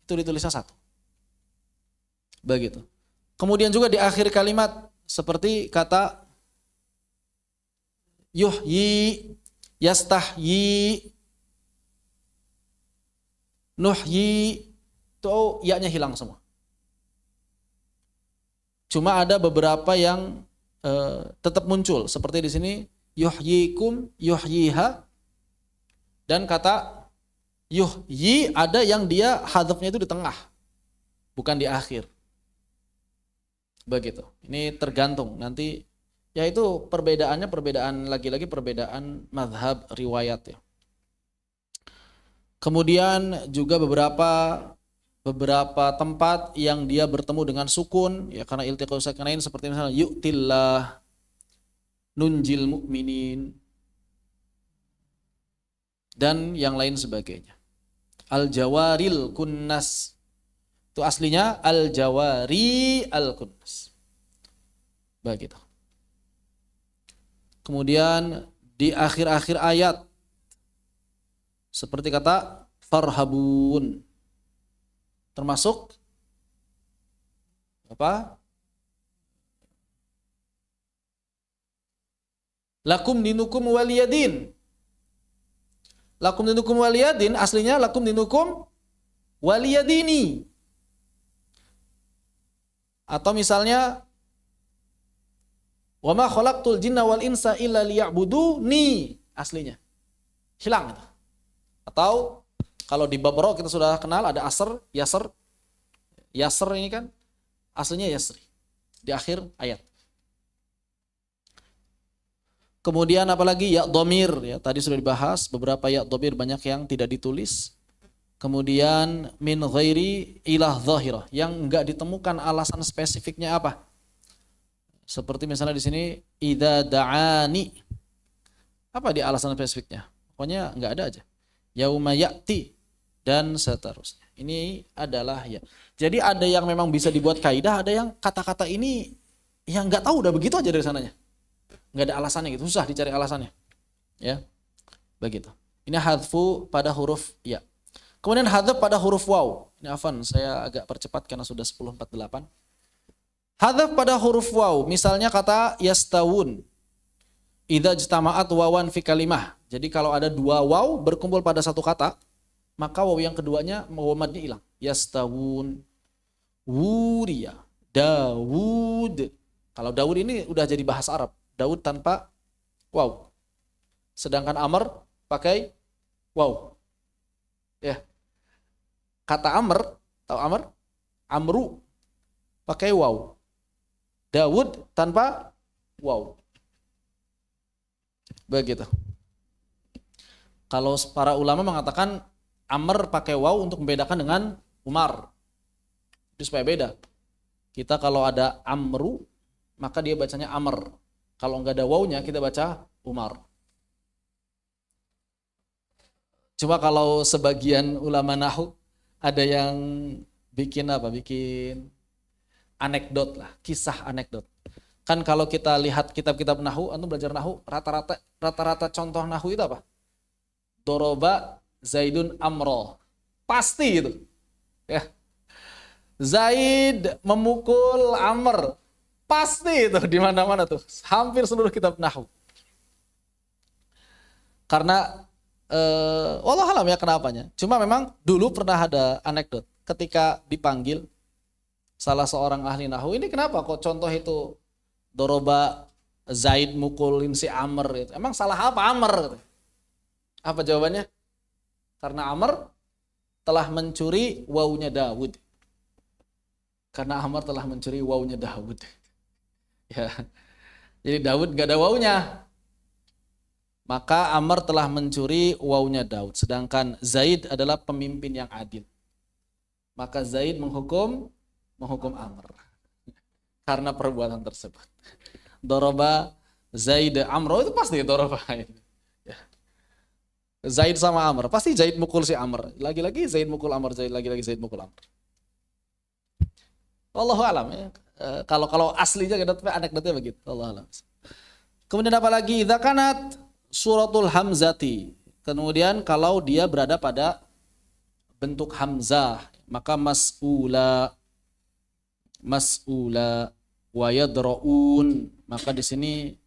itu ditulisnya satu. Begitu. Kemudian juga di akhir kalimat seperti kata yuhyi, yastahyi, nuhyi, itu ya-nya hilang semua. Cuma ada beberapa yang tetap muncul seperti di sini yuhyikum, yuhyiha, dan kata yuhyi ada yang dia hadafnya itu di tengah, bukan di akhir. Begitu. Ini tergantung nanti. Yaitu perbedaan lagi-lagi perbedaan mazhab riwayat ya. Kemudian juga beberapa tempat yang dia bertemu dengan sukun ya karena iltiqa'u sakinain seperti misalnya yu'tillah, nunjil mu'minin dan yang lain sebagainya. Al-jawaril kunnas. Itu aslinya al-jawari al-kunnas. Begitu. Kemudian di akhir-akhir ayat seperti kata farhabun termasuk apa? Lakum dinukum waliyadin. Lakum dinukum waliyadin aslinya lakum dinukum waliyadini. Atau misalnya wa ma khalaqtul jinna wal insa illa liya'buduni aslinya. Hilang itu. Atau kalau di bab ra kita sudah kenal ada asr, yasr. Yasr ini kan aslinya yasri di akhir ayat. Kemudian apalagi ya dhamir ya tadi sudah dibahas beberapa ya dhamir banyak yang tidak ditulis. Kemudian min ghairi ilah zahirah yang enggak ditemukan alasan spesifiknya apa. Seperti misalnya di sini idza da'ani. Apa di alasan spesifiknya? Pokoknya enggak ada aja. Yauma ya'ti dan seterusnya. Ini adalah ya. Jadi ada yang memang bisa dibuat kaidah, ada yang kata-kata ini yang enggak tahu udah begitu aja dari sananya. Enggak ada alasannya gitu, susah dicari alasannya. Ya. Begitu. Ini hadfu pada huruf ya. Kemudian hadzaf pada huruf waw. Ini afan, saya agak percepat karena sudah 10.48. Hadzaf pada huruf waw, misalnya kata yastawun. Idza ijtama'at wawan fi kalimah. Jadi kalau ada dua waw berkumpul pada satu kata, maka waw yang keduanya waw madnya hilang. Yastawun. Wuriya. Dawud. Kalau Dawud ini udah jadi bahasa Arab. Dawud tanpa waw. Sedangkan Amr pakai waw. Ya. Kata Amr, tahu Amr? Amru pakai waw. Dawud tanpa waw. Begitu. Kalau para ulama mengatakan Amr pakai waw untuk membedakan dengan Umar. Itu supaya beda. Kita kalau ada Amru, maka dia bacanya Amr. Kalau enggak ada wawnya, kita baca Umar. Cuma kalau sebagian ulama nahwu ada yang bikin apa? Bikin anekdot lah, kisah anekdot. Kan kalau kita lihat kitab-kitab nahwu, antum belajar nahwu, rata-rata contoh nahwu itu apa? Doroba Zaidun Amro. Pasti itu. Ya. Zaid memukul Amr. Pasti itu di mana-mana tuh. Hampir seluruh kitab nahwu. Karena wallah alam ya kenapanya. Cuma memang dulu pernah ada anekdot ketika dipanggil salah seorang ahli nahwu, ini kenapa kok contoh itu doroba Zaid mukulin si Amr gitu. Emang salah apa Amr? Apa jawabannya? Karena Amr telah mencuri wawunya Dawud. Karena Amr telah mencuri wawunya Dawud. Ya. Jadi Dawud gak ada wawunya. Maka Amr telah mencuri wawunya Daud. Sedangkan Zaid adalah pemimpin yang adil. Maka Zaid menghukum Amr. Karena perbuatan tersebut. Doroba Zaid Amro itu pasti doroba. Ya. Zaid sama Amr. Pasti Zaid mukul si Amr. Lagi-lagi Zaid mukul Amr. Lagi-lagi Zaid mukul Amr. Wallahu alam ya. Kalau aslinya anekdotnya begitu. Wallahu alam. Kemudian apa lagi? Idza kanat suratul hamzati. Kemudian kalau dia berada pada bentuk hamzah, maka mas'ula wa yadraun. Maka di sini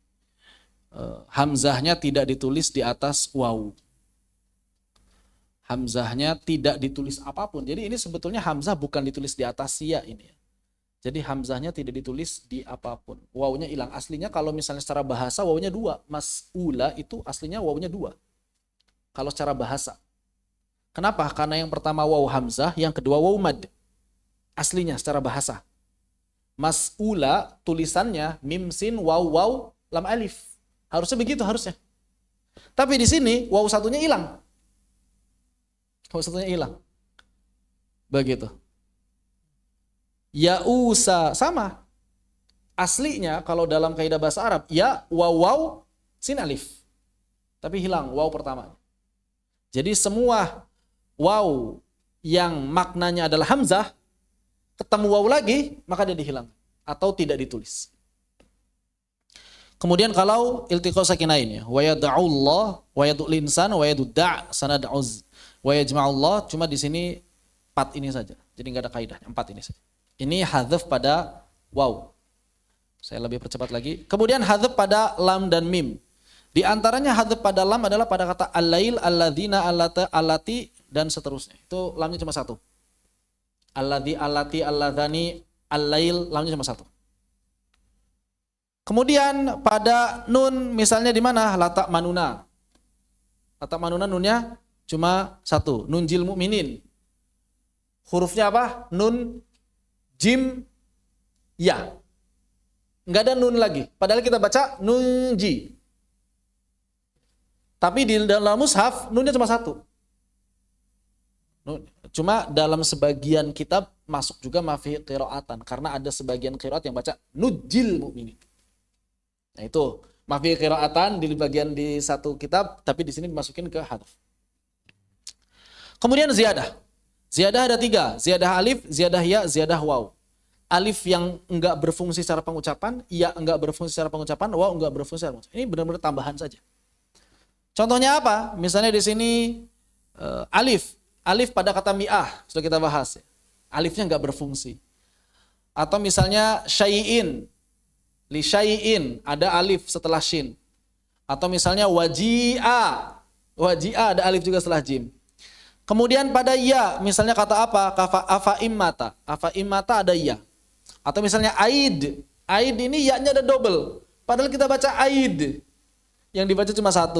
hamzahnya tidak ditulis di atas waw. Hamzahnya tidak ditulis apapun. Jadi ini sebetulnya hamzah bukan ditulis di atas ya ini. Jadi hamzahnya tidak ditulis di apapun. Wawunya hilang. Aslinya kalau misalnya secara bahasa wawunya 2. Mas'ula itu aslinya wawunya 2. Kalau secara bahasa. Kenapa? Karena yang pertama waw hamzah, yang kedua waw mad. Aslinya secara bahasa. Mas'ula tulisannya mim sin waw lam alif. Harusnya begitu harusnya. Tapi di sini waw satunya hilang. Waw satunya hilang. Begitu. Ya'usa sama. Aslinya kalau dalam kaidah bahasa Arab ya waw sin alif. Tapi hilang waw pertama. Jadi semua waw yang maknanya adalah hamzah ketemu waw lagi maka dia dihilang atau tidak ditulis. Kemudian kalau iltiqa sakinain ya, wa yad'ullah wa yad'ul insan wa yad'u sanad'uz wa yajma'ullah, cuma di sini 4 ini saja. Jadi enggak ada kaidahnya, 4 ini saja. Ini hadzaf pada waw. Saya lebih percepat lagi. Kemudian hadzaf pada lam dan mim. Di antaranya hadzaf pada lam adalah pada kata al-lail, alladzina, allata, allati dan seterusnya. Itu lamnya cuma 1. Alladzi, allati, alladzani, al-lail, lamnya cuma 1. Kemudian pada nun misalnya di mana? Latak manuna. Latak manuna nunnya cuma 1. Nun jil mu'minin. Hurufnya apa? Nun jim ya. Enggak ada nun lagi. Padahal kita baca nun ji. Tapi di dalam mushaf nunnya cuma 1. Cuma dalam sebagian kitab masuk juga mafi qiraatan karena ada sebagian qiraat yang baca nujil mu'minin. Nah itu mafi qiraatan di bagian di satu kitab tapi di sini dimasukin ke hadzaf. Kemudian ziyadah. Ziyadah ada 3, ziyadah alif, ziyadah ya, ziyadah waw. Alif yang enggak berfungsi secara pengucapan, ya enggak berfungsi secara pengucapan, waw enggak berfungsi secara pengucapan. Ini benar-benar tambahan saja. Contohnya apa? Misalnya di sini alif. Alif pada kata mi'ah, sudah kita bahas. Alifnya enggak berfungsi. Atau misalnya syai'in. Li syai'in, ada alif setelah shin. Atau misalnya waji'a. Waji'a ada alif juga setelah jim. Kemudian pada ya, misalnya kata apa? Afa immata. Afa immata ada ya. Atau misalnya aid. Aid ini ya-nya ada double. Padahal kita baca aid. Yang dibaca cuma 1.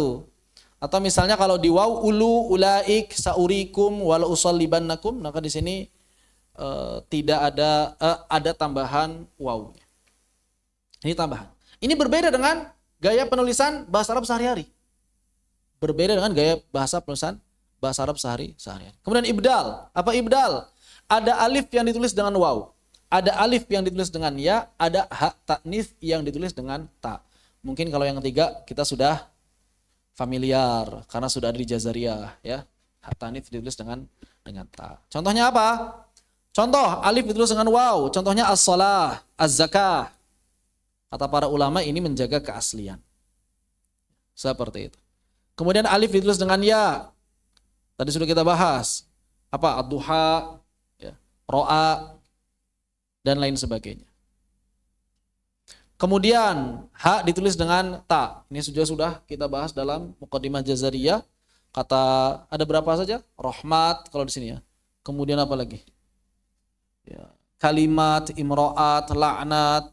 Atau misalnya kalau di waw ulu ulaik saurikum wala usallibannakum, maka di sini tidak ada tambahan waw. Ini tambahan. Ini berbeda dengan gaya penulisan bahasa Arab sehari-hari. Berbeda dengan gaya penulisan bahasa Arab sehari-hari. Kemudian ibdal. Apa ibdal? Ada alif yang ditulis dengan waw. Ada alif yang ditulis dengan ya. Ada hak ta'nits yang ditulis dengan ta. Mungkin kalau yang 3 kita sudah familiar karena sudah ada di Jazariyah ya. Hak ta'nits ditulis dengan ta. Contohnya apa? Contoh alif ditulis dengan waw. Contohnya as-shalah, az-zakah. Kata para ulama ini menjaga keaslian. Seperti itu. Kemudian alif ditulis dengan ya. Tadi sudah kita bahas. Apa? Ad-duha, ya, ro'a, dan lain sebagainya. Kemudian ha ditulis dengan ta. Ini sudah kita bahas dalam Muqaddimah Jazariyah. Kata ada berapa saja? Rahmat kalau di sini ya. Kemudian apa lagi? Ya, kalimat, imra'at, la'nat,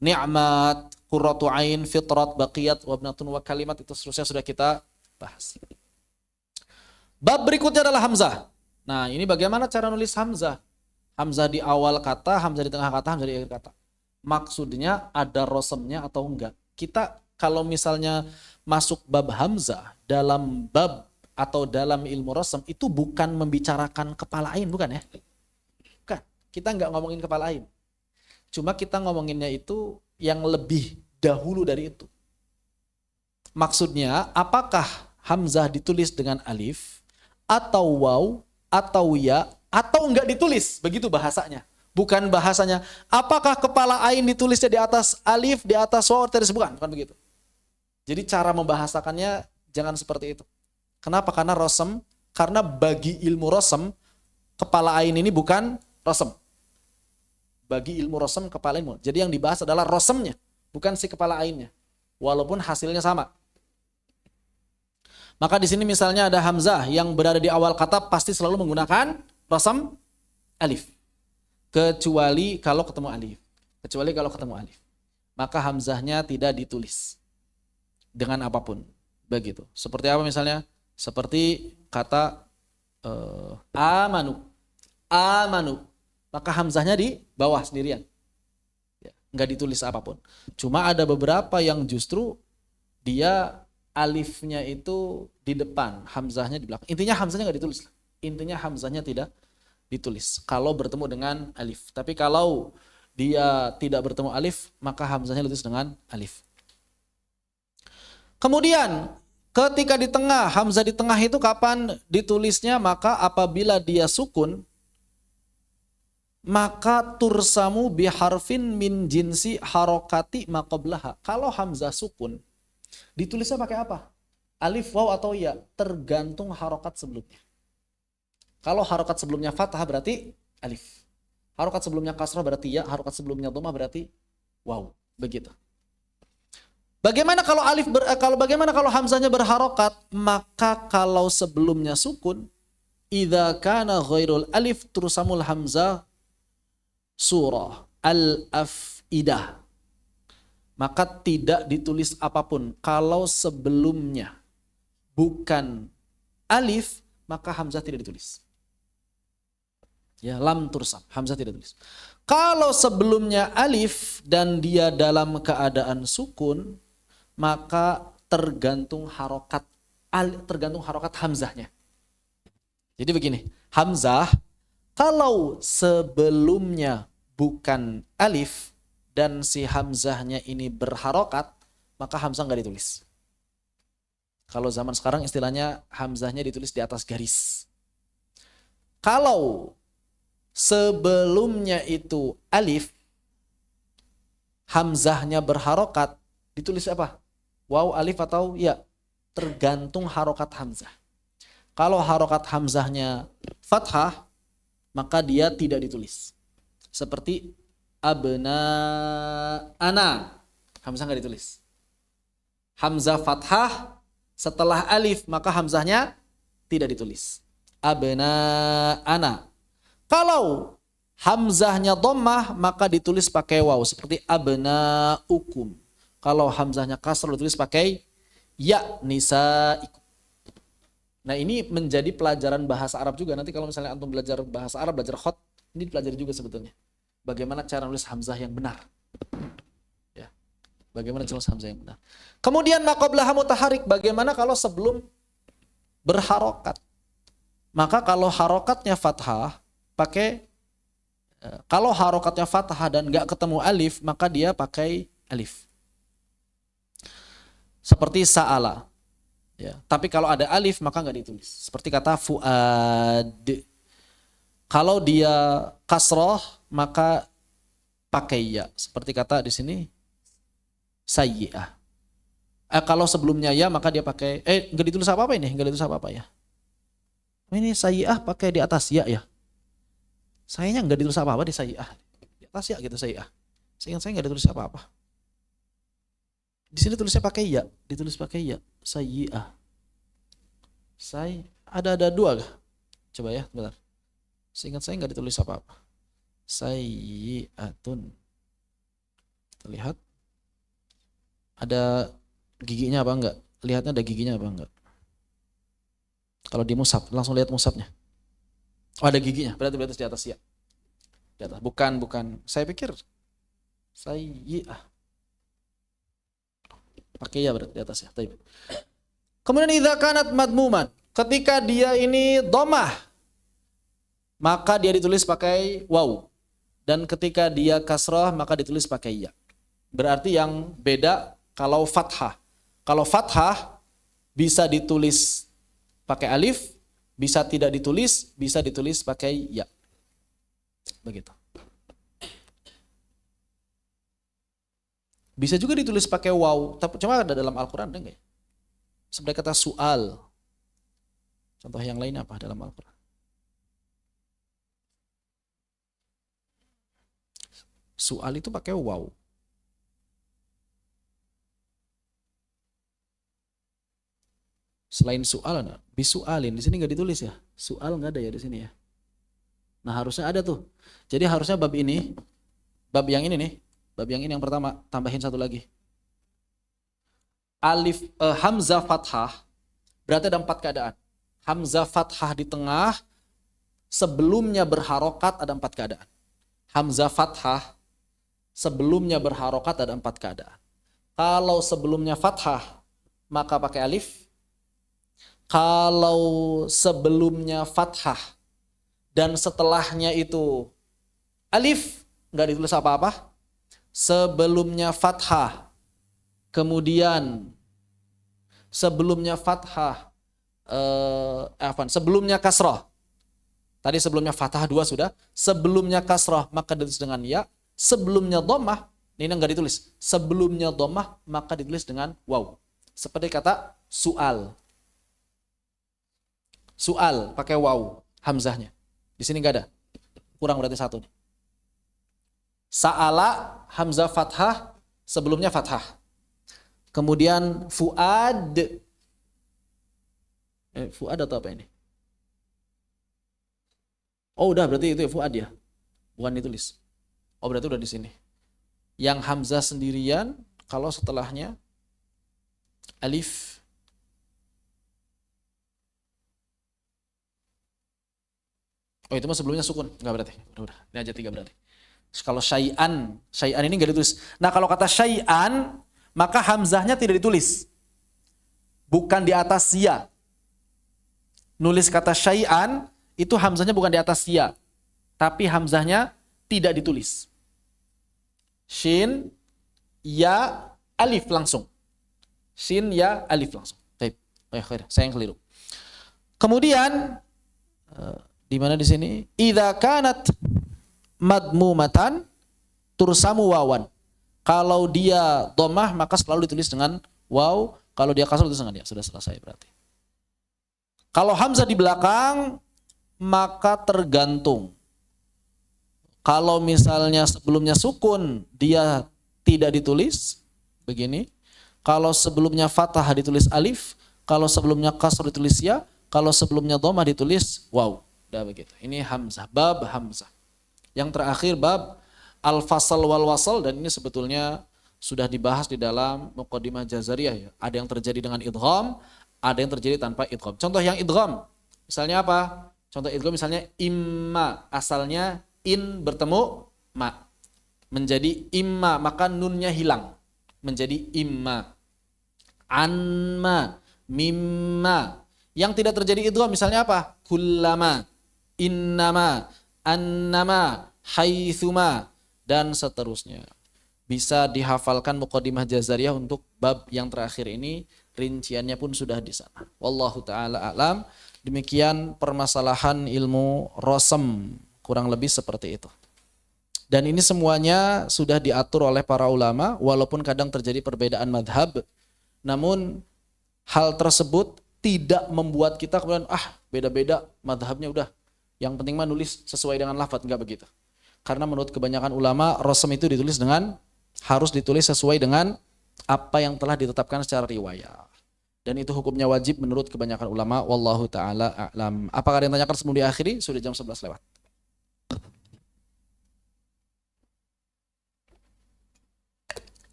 ni'mat, qurratu ain, fitrat, baqiyat, wabnatun wa kalimat, itu seterusnya sudah kita bahas. Bab berikutnya adalah hamzah. Nah, ini bagaimana cara nulis hamzah? Hamzah di awal kata, hamzah di tengah kata, hamzah di akhir kata. Maksudnya ada rosemnya atau enggak? Kita kalau misalnya masuk bab hamzah dalam bab atau dalam ilmu rosem itu bukan membicarakan kepala ain, bukan ya? Bukan. Kita enggak ngomongin kepala ain. Cuma kita ngomonginnya itu yang lebih dahulu dari itu. Maksudnya apakah hamzah ditulis dengan alif atau waw atau ya atau enggak ditulis? Begitu bahasanya. Bukan bahasanya apakah kepala ain ditulisnya di atas alif, di atas waw, bukan begitu. Jadi cara membahasakannya jangan seperti itu. Kenapa? Karena rosem, karena bagi ilmu rosem kepala ain ini bukan rosem. Bagi ilmu rosem kepala ain. Jadi yang dibahas adalah rosemnya, bukan si kepala ainnya. Walaupun hasilnya sama. Maka di sini misalnya ada hamzah yang berada di awal kata pasti selalu menggunakan rosem alif. Kecuali kalau ketemu alif. Maka hamzahnya tidak ditulis dengan apapun. Begitu. Seperti apa misalnya? Seperti kata amanu. Maka hamzahnya di bawah sendirian. Ya, nggak ditulis apapun. Cuma ada beberapa yang justru dia alifnya itu di depan, hamzahnya di belakang. Intinya hamzahnya nggak ditulis. Intinya hamzahnya tidak ditulis kalau bertemu dengan alif. Tapi kalau dia tidak bertemu alif, maka hamzahnya ditulis dengan alif. Kemudian ketika di tengah, hamzah di tengah itu kapan ditulisnya? Maka apabila dia sukun, maka tursamu biharfin min jinsi harokati maqablaha. Kalau hamzah sukun, ditulisnya pakai apa? Alif, waw, atau ya? Tergantung harokat sebelumnya. Kalau harokat sebelumnya fathah berarti alif. Harokat sebelumnya kasrah berarti ya. Harokat sebelumnya dhammah berarti waw. Begitu. Bagaimana kalau hamzahnya berharokat? Maka kalau sebelumnya sukun, idza kana ghairul alif tursamul hamzah surah al-afidah. Maka tidak ditulis apapun. Kalau sebelumnya bukan alif, maka hamzah tidak ditulis. Ya, lam tursam, hamzah tidak ditulis. Kalau sebelumnya alif dan dia dalam keadaan sukun, maka tergantung harokat hamzahnya. Jadi begini, hamzah kalau sebelumnya bukan alif dan si hamzahnya ini berharokat, maka hamzah nggak ditulis. Kalau zaman sekarang istilahnya hamzahnya ditulis di atas garis. Kalau sebelumnya itu alif, hamzahnya berharokat, ditulis apa? Waw, alif, atau ya? Tergantung harokat hamzah. Kalau harokat hamzahnya fathah, maka dia tidak ditulis. Seperti abna ana, hamzah nggak ditulis. Hamzah fathah setelah alif, maka hamzahnya tidak ditulis. Abna ana. Kalau hamzahnya dhammah, maka ditulis pakai waw, seperti abna ukum. Kalau hamzahnya kasrah ditulis pakai ya, nisaikum. Nah, ini menjadi pelajaran bahasa Arab juga. Nanti kalau misalnya antum belajar bahasa Arab, belajar khot, ini dipelajari juga sebetulnya. Bagaimana cara nulis hamzah yang benar. Ya. Bagaimana cara nulis hamzah yang benar. Kemudian maqablaha mutaharik, bagaimana kalau sebelum berharokat? Maka kalau harokatnya fathah, kalau harokatnya fathah dan enggak ketemu alif, maka dia pakai alif. Seperti sa'ala. Ya, tapi kalau ada alif maka enggak ditulis. Seperti kata fuad. Kalau dia kasroh maka pakai ya. Seperti kata di sini sayyi'ah. Kalau sebelumnya ya maka dia pakai enggak ditulis apa-apa ini, enggak ditulis apa-apa ya. Ini sayyi'ah pakai di atas ya ya. Sayangnya enggak ditulis apa-apa di sayyi'ah. Di atas ya gitu sayyi'ah. Seingat saya enggak ditulis apa-apa. Di sini tulisnya pakai ya, ditulis pakai ya, sayyi'ah. Ada dua kah? Coba ya, bentar. Seingat saya enggak ditulis apa-apa. Sayyi'atun. Terlihat ada giginya apa enggak? Lihatnya ada giginya apa enggak? Kalau di mushaf, langsung lihat mushafnya. Oh, ada giginya, berarti di atas ya. Di atas. Bukan. Saya pikir sayyi'ah. Pakai ya berarti di atas ya. Baik. Kemudian idza kanat madmuman, ketika dia ini dhammah, maka dia ditulis pakai waw. Dan ketika dia kasrah, maka ditulis pakai ya. Berarti yang beda kalau fathah. Kalau fathah bisa ditulis pakai alif, bisa tidak ditulis, bisa ditulis pakai ya. Begitu. Bisa juga ditulis pakai waw, tapi cuma ada dalam Al-Qur'an enggak ya? Seperti kata su'al. Contoh yang lain apa dalam Al-Qur'an? Su'al itu pakai waw. Selain su'al, bisu'alin di sini nggak ditulis ya. Su'al nggak ada ya di sini ya. Nah harusnya ada tuh. Jadi harusnya bab yang ini nih, bab yang ini yang pertama, tambahin satu lagi. Alif hamzah fathah berarti ada 4 keadaan. Hamzah fathah di tengah, sebelumnya berharokat ada 4 keadaan. Hamzah fathah sebelumnya berharokat ada 4 keadaan. Kalau sebelumnya fathah maka pakai alif. Kalau sebelumnya fathah dan setelahnya itu alif, nggak ditulis apa-apa. Sebelumnya fathah, kemudian sebelumnya fathah, sebelumnya kasrah. Tadi sebelumnya fathah 2 sudah. Sebelumnya kasrah maka ditulis dengan ya. Sebelumnya dhammah, ini nggak ditulis. Sebelumnya dhammah maka ditulis dengan waw. Seperti kata su'al. Su'al pakai waw hamzahnya. Di sini nggak ada. Kurang berarti 1 nih. Sa'ala hamzah fathah sebelumnya fathah. Kemudian fuad. Fuad atau apa ini? Oh udah berarti itu ya fuad ya. Bukan ditulis. Oh berarti udah di sini. Yang hamzah sendirian, kalau setelahnya alif. Oh itu mah sebelumnya sukun, enggak berarti. Udah. Ini aja 3 berarti. Kalau syai'an ini enggak ditulis. Nah kalau kata syai'an, maka hamzahnya tidak ditulis. Bukan di atas ya. Nulis kata syai'an, itu hamzahnya bukan di atas ya. Tapi hamzahnya tidak ditulis. Shin, ya, alif langsung. Shin, ya, alif langsung. Baik. Saya yang keliru. Kemudian di mana di sini? Idza kanat madmumatan tursamu wawan. Kalau dia dhammah maka selalu ditulis dengan waw, kalau dia kasrah ditulis dengan ya. Sudah selesai berarti. Kalau hamzah di belakang maka tergantung. Kalau misalnya sebelumnya sukun dia tidak ditulis begini. Kalau sebelumnya fathah ditulis alif, kalau sebelumnya kasrah ditulis ya, kalau sebelumnya dhammah ditulis waw. Udah begitu. Ini hamzah, bab hamzah. Yang terakhir bab al-fasal wal wasal, dan ini sebetulnya sudah dibahas di dalam Muqaddimah Jazariyah ya. Ada yang terjadi dengan idgham, ada yang terjadi tanpa idgham. Contoh yang idgham, misalnya apa? Contoh idgham misalnya imma, asalnya in bertemu ma. Menjadi imma, maka nunnya hilang. Menjadi imma. Anma, mimma. Yang tidak terjadi idgham misalnya apa? Kullama, innama, annama, haitsuma, dan seterusnya. Bisa dihafalkan Muqaddimah Jazariyah untuk bab yang terakhir ini, rinciannya pun sudah di sana. Wallahu taala a'lam. Demikian permasalahan ilmu rosem, kurang lebih seperti itu. Dan ini semuanya sudah diatur oleh para ulama, walaupun kadang terjadi perbedaan madhab, namun hal tersebut tidak membuat kita kemudian beda-beda madhabnya udah. Yang penting mah nulis sesuai dengan lafadz, enggak begitu. Karena menurut kebanyakan ulama, rosem itu harus ditulis sesuai dengan apa yang telah ditetapkan secara riwayat. Dan itu hukumnya wajib menurut kebanyakan ulama. Wallahu ta'ala a'lam. Apakah ada yang tanyakan sebelum diakhiri? Sudah jam 11 lewat.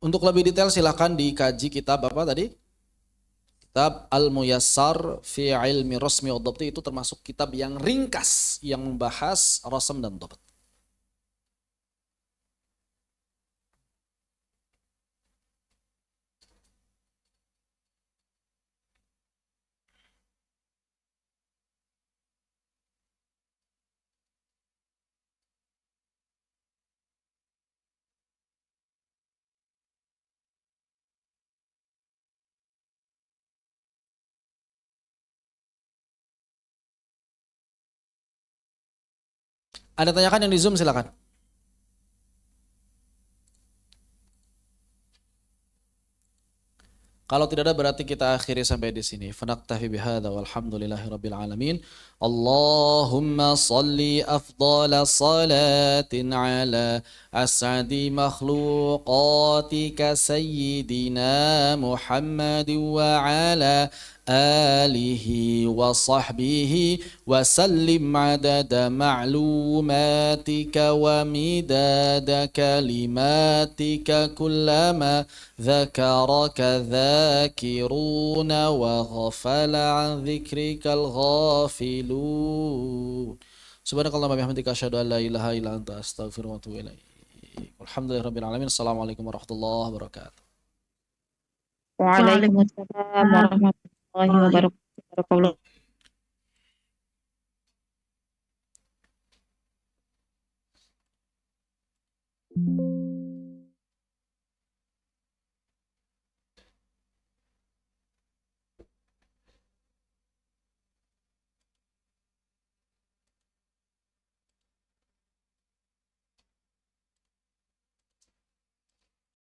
Untuk lebih detail silakan dikaji kitab apa tadi? Kitab Al-Muyassar fi Ilmi Rasmi wa Dhabti, itu termasuk kitab yang ringkas yang membahas rasam dan dhabt. Ada tanyakan yang di Zoom silakan. Kalau tidak ada berarti kita akhiri sampai di sini. Fanaktafi bihadza walhamdulillahirabbil alamin. Allahumma salli afdhala salatin ala as'adi makhluqatika sayyidina Muhammad wa ala alihi wa sahbihi wa sallim adada ma'lumatika wa midada kalimatika kullama ذكرك ذاكرون وغفل عن ذكرك الغافلون سبحانك اللهم وبحمدك أشهد أن لا إله إلا أنت أستغفرك وأتوب إليك والحمد لله رب العالمين السلام عليكم ورحمة الله وبركاته Waalaikumsalam warahmatullahi wabarakatuh.